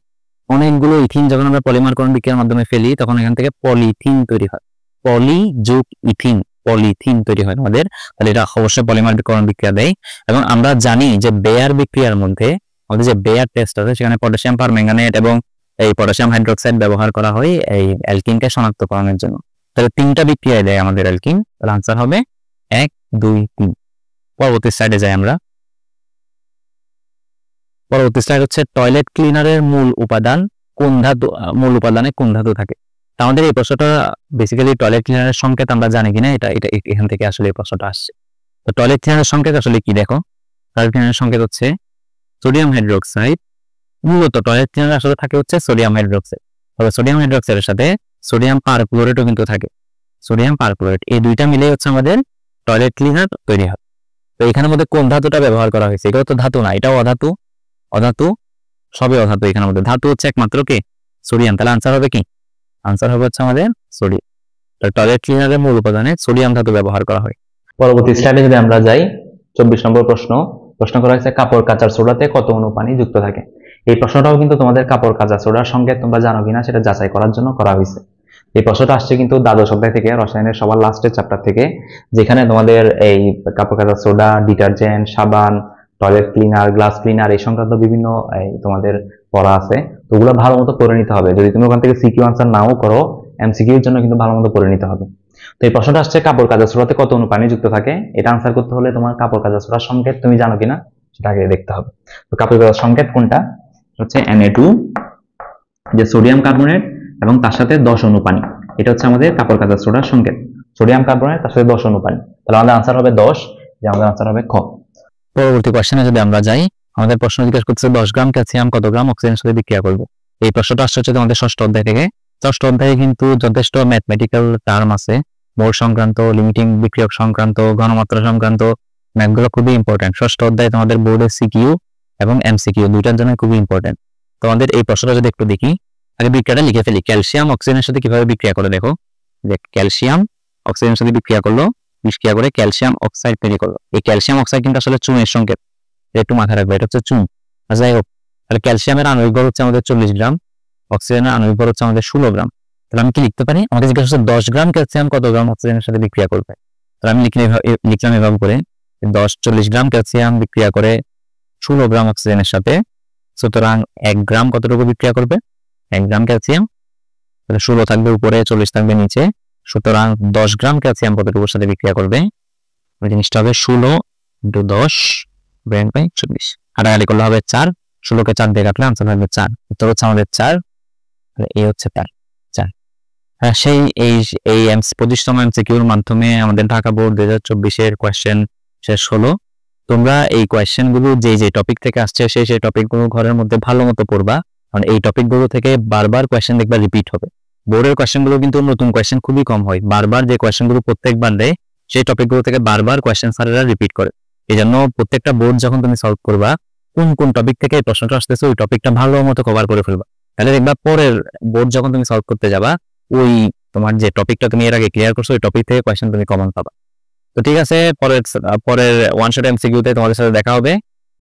অনেকগুলো ইথিন যখন আমরা পলিমারকরণ বিক্রিয়ার মাধ্যমে ফেলি তখন এখান থেকে পলিথিন তৈরি হয়, পলি যোগ ইথিন, পলিথিন তৈরি হয় আমাদের। তাহলে এটা অবশ্যই পলিমারকরণ বিক্রিয়া দেয়। এবং আমরা জানি যে বেয়ার বিক্রিয়ার মধ্যে আমাদের যে বেয়ার টেস্ট আছে সেখানে পটাশিয়াম পারম্যাঙ্গানেট এবং এই পটাশিয়াম হাইড্রোক্সাইড ব্যবহার করা হয় এই অ্যালকিনকে শনাক্তকরণের জন্য। তাহলে 3টা বিক্রিয়া দেয় আমাদের অ্যালকিন। তাহলে আনসার হবে 1, 2, 3। পরবর্তী স্লাইডে যাই আমরা। পরবর্তী স্লাইড হচ্ছে টয়লেট ক্লিনারের মূল উপাদান কোন ধাতু, মূল উপাদানে কোন ধাতু থাকে। আমাদের এই প্রশ্নটা বেসিক্যালি টয়লেট ক্লিনারের সংকেত আমরা জানি কিনা, এটা এটা এখান থেকে আসলে এই প্রশ্নটা আসছে। তো টয়লেট ক্লিনারের সংকেত আসলে কি দেখো, টয়লেট ক্লিনারের সংকেত হচ্ছে সোডিয়াম হাইড্রোক্সাইড। মূলত টয়লেট ক্লিনার আসলে থাকে হচ্ছে সোডিয়াম হাইড্রোক্সাইড, তবে সোডিয়াম হাইড্রোক্সাইডের সাথে সোডিয়াম পারক্লোরেটও কিন্তু থাকে। সোডিয়াম পারক্লোরেট এই দুইটা মিলে হচ্ছে আমাদের টয়লেট ক্লিনার তৈরি হয়। তো এখানের মধ্যে কোন ধাতুটা ব্যবহার করা হয়েছে, এটাও তো ধাতু না, এটাও অধাতু, অধাতু সবই অধাতু। এখানের মধ্যে ধাতু হচ্ছে একমাত্র কি সোডিয়াম। তাহলে আনসার হবে কি, আনসার হবে হচ্ছে আমাদের সোডিয়াম। টয়লেট ক্লিনারের মূল উপাদানে সোডিয়াম ধাতু ব্যবহার করা হয়। পরবর্তী স্লাইডে যদি আমরা যাই, 24 নম্বর প্রশ্ন করা হয়েছে কাপড় কাচার সোডাতে কত অণু পানি যুক্ত থাকে। এই প্রশ্নটাও কিন্তু তোমাদের কাপড় কাচা সোডার সংকেত তোমরা জানো কিনা সেটা যাচাই করার জন্য করা হয়েছে। এই প্রশ্নটা আসছে কিন্তু দ্বাদশ অধ্যায় থেকে, রসায়নের সবার লাস্টের চ্যাপ্টার থেকে, যেখানে তোমাদের এই কাপড় কাচা সোডা, ডিটারজেন্ট, সাবান, টয়লেট ক্লিনার, গ্লাস ক্লিনার এই সংক্রান্ত বিভিন্ন তোমাদের পড়া আছে। তো ওগুলো ভালো মতো পড়ে নিতে হবে। যদি তুমি ওখান থেকে সিকিউ আনসার নাও করো, এমসিকিউ এর জন্য কিন্তু ভালো মতো পড়ে নিতে হবে। তো এই প্রশ্নটা আসছে কাপড় কাচা সোডাতে কত অণু পানি যুক্ত থাকে। এটা আনসার করতে হলে তোমার কাপড় কাচা সোডার সংকেত তুমি জানো কিনা সেটা আগে দেখতে হবে। তো কাপড় কাচা সংকেত কোনটা হচ্ছে Na2, যে সোডিয়াম কার্বনেট এবং তার সাথে 10 অণু পানি। এটা হচ্ছে আমাদের কাপড় কাচা সোডার সংকেত, সোডিয়াম কার্বনেট তার সাথে 10 অণু পানি। তাহলে আমাদের আনসার হবে 10, যে আমাদের আনসার হবে খ। পরবর্তী কোশ্চেনে যদি আমরা যাই, আমাদের প্রশ্ন জিজ্ঞেস করছে 10 গ্রাম ক্যালসিয়াম কত গ্রাম অক্সিজেনের সাথে বিক্রিয়া করবে। এই প্রশ্নটা আসছে হচ্ছে আমাদের ষষ্ঠ অধ্যায় থেকে। ষষ্ঠ অধ্যায়ে কিন্তু যথেষ্ট ম্যাথমেটিক্যাল টার্ম আছে, মোল সংক্রান্ত, লিমিটিং বিক্রিয়ক সংক্রান্ত, ঘনমাত্রা সংক্রান্ত, ম্যাথগুলো খুবই ইম্পর্টেন্ট। ষষ্ঠ অধ্যায়ে তোমাদের বোর্ডের সিকিউ এবং এমসিকিউ দুইটার জন্য খুবই ইম্পর্টেন্ট। তোমাদের এই প্রশ্নটা যদি একটু দেখি, আগে বিক্রিয়াটা লিখে ফেলি। ক্যালসিয়াম অক্সিজেনের সাথে কিভাবে বিক্রিয়া করে দেখো, যে ক্যালসিয়াম অক্সিজেনের সাথে বিক্রিয়া করলো, বিক্রিয়া করে ক্যালসিয়াম অক্সাইড তৈরি করলো। এই ক্যালসিয়াম অক্সাইড কিন্তু আসলে চুনের সংকেত, একটু মাথায় রাখবে, এটা হচ্ছে চুন। যাই হোক, তাহলে ক্যালসিয়ামের আণবিক ভর হচ্ছে আমাদের 40 গ্রাম, অক্সিজেনের আণবিক ভর হচ্ছে আমাদের 16 গ্রাম। তাহলে আমি কি লিখতে পারি, আমাকে জিজ্ঞাসা হচ্ছে 10 গ্রাম ক্যালসিয়াম কত গ্রাম অক্সিজেনের সাথে বিক্রিয়া করবে। তাহলে আমি লিখলাম এভাবে করে, 40 গ্রাম ক্যালসিয়াম বিক্রিয়া করে 16 গ্রাম অক্সিজেনের সাথে, সুতরাং 1 গ্রাম কতটুকু বিক্রিয়া করবে, 1 গ্রাম ক্যালসিয়াম, তাহলে 16 থাকবে উপরে, 40 থাকবে নিচে, সুতরাং 10 গ্রাম ক্যালসিয়াম কতটুকুর সাথে বিক্রিয়া করবে। ওই জিনিসটা হবে 16 × 10 ব্রেন বাই 40, হাঁটাহাঁটি করলে হবে 4, 16কে 4 দিয়ে কাটলে আনসার হবে 4। উত্তর হচ্ছে আমাদের 4, এই হচ্ছে তার 4। সেই এই 25তম এমসিকিউর মাধ্যমে আমাদের ঢাকা বোর্ড 2024-এর কোয়েশ্চেন শেষ হলো। তোমরা এই কোয়েশ্চেনগুলো যে টপিক থেকে আসছে সেই টপিকগুলো ঘরের মধ্যে ভালো মতো পড়বা, কারণ এই টপিকগুলো থেকে বারবার কোয়েশ্চেন দেখবা রিপিট হবে। বোর্ডের কোয়েশ্চেনগুলো কিন্তু নতুন কোয়েশ্চেন খুবই কম হয়, বারবার যে কোয়েশ্চেনগুলো প্রত্যেকবার দেয় সেই টপিকগুলো থেকে বারবার কোয়েশ্চেন স্যারেরা রিপিট করে। এই জন্য প্রত্যেকটা বোর্ড যখন তুমি সলভ করবা, কোন টপিক থেকে এই প্রশ্নটা আসতেছে ওই টপিকটা ভালো মতো কভার করে ফেলবা। তাহলে দেখবা পরের বোর্ড যখন তুমি সলভ করতে যাবা, ওই তোমার যে টপিকটা তুমি এর আগে ক্লিয়ার করছো ওই টপিক থেকে কোয়েশ্চেন তুমি কমন পাবা। তো ঠিক আছে, পরের ওয়ান শট এমসিকিউতে তোমাদের সাথে দেখা হবে।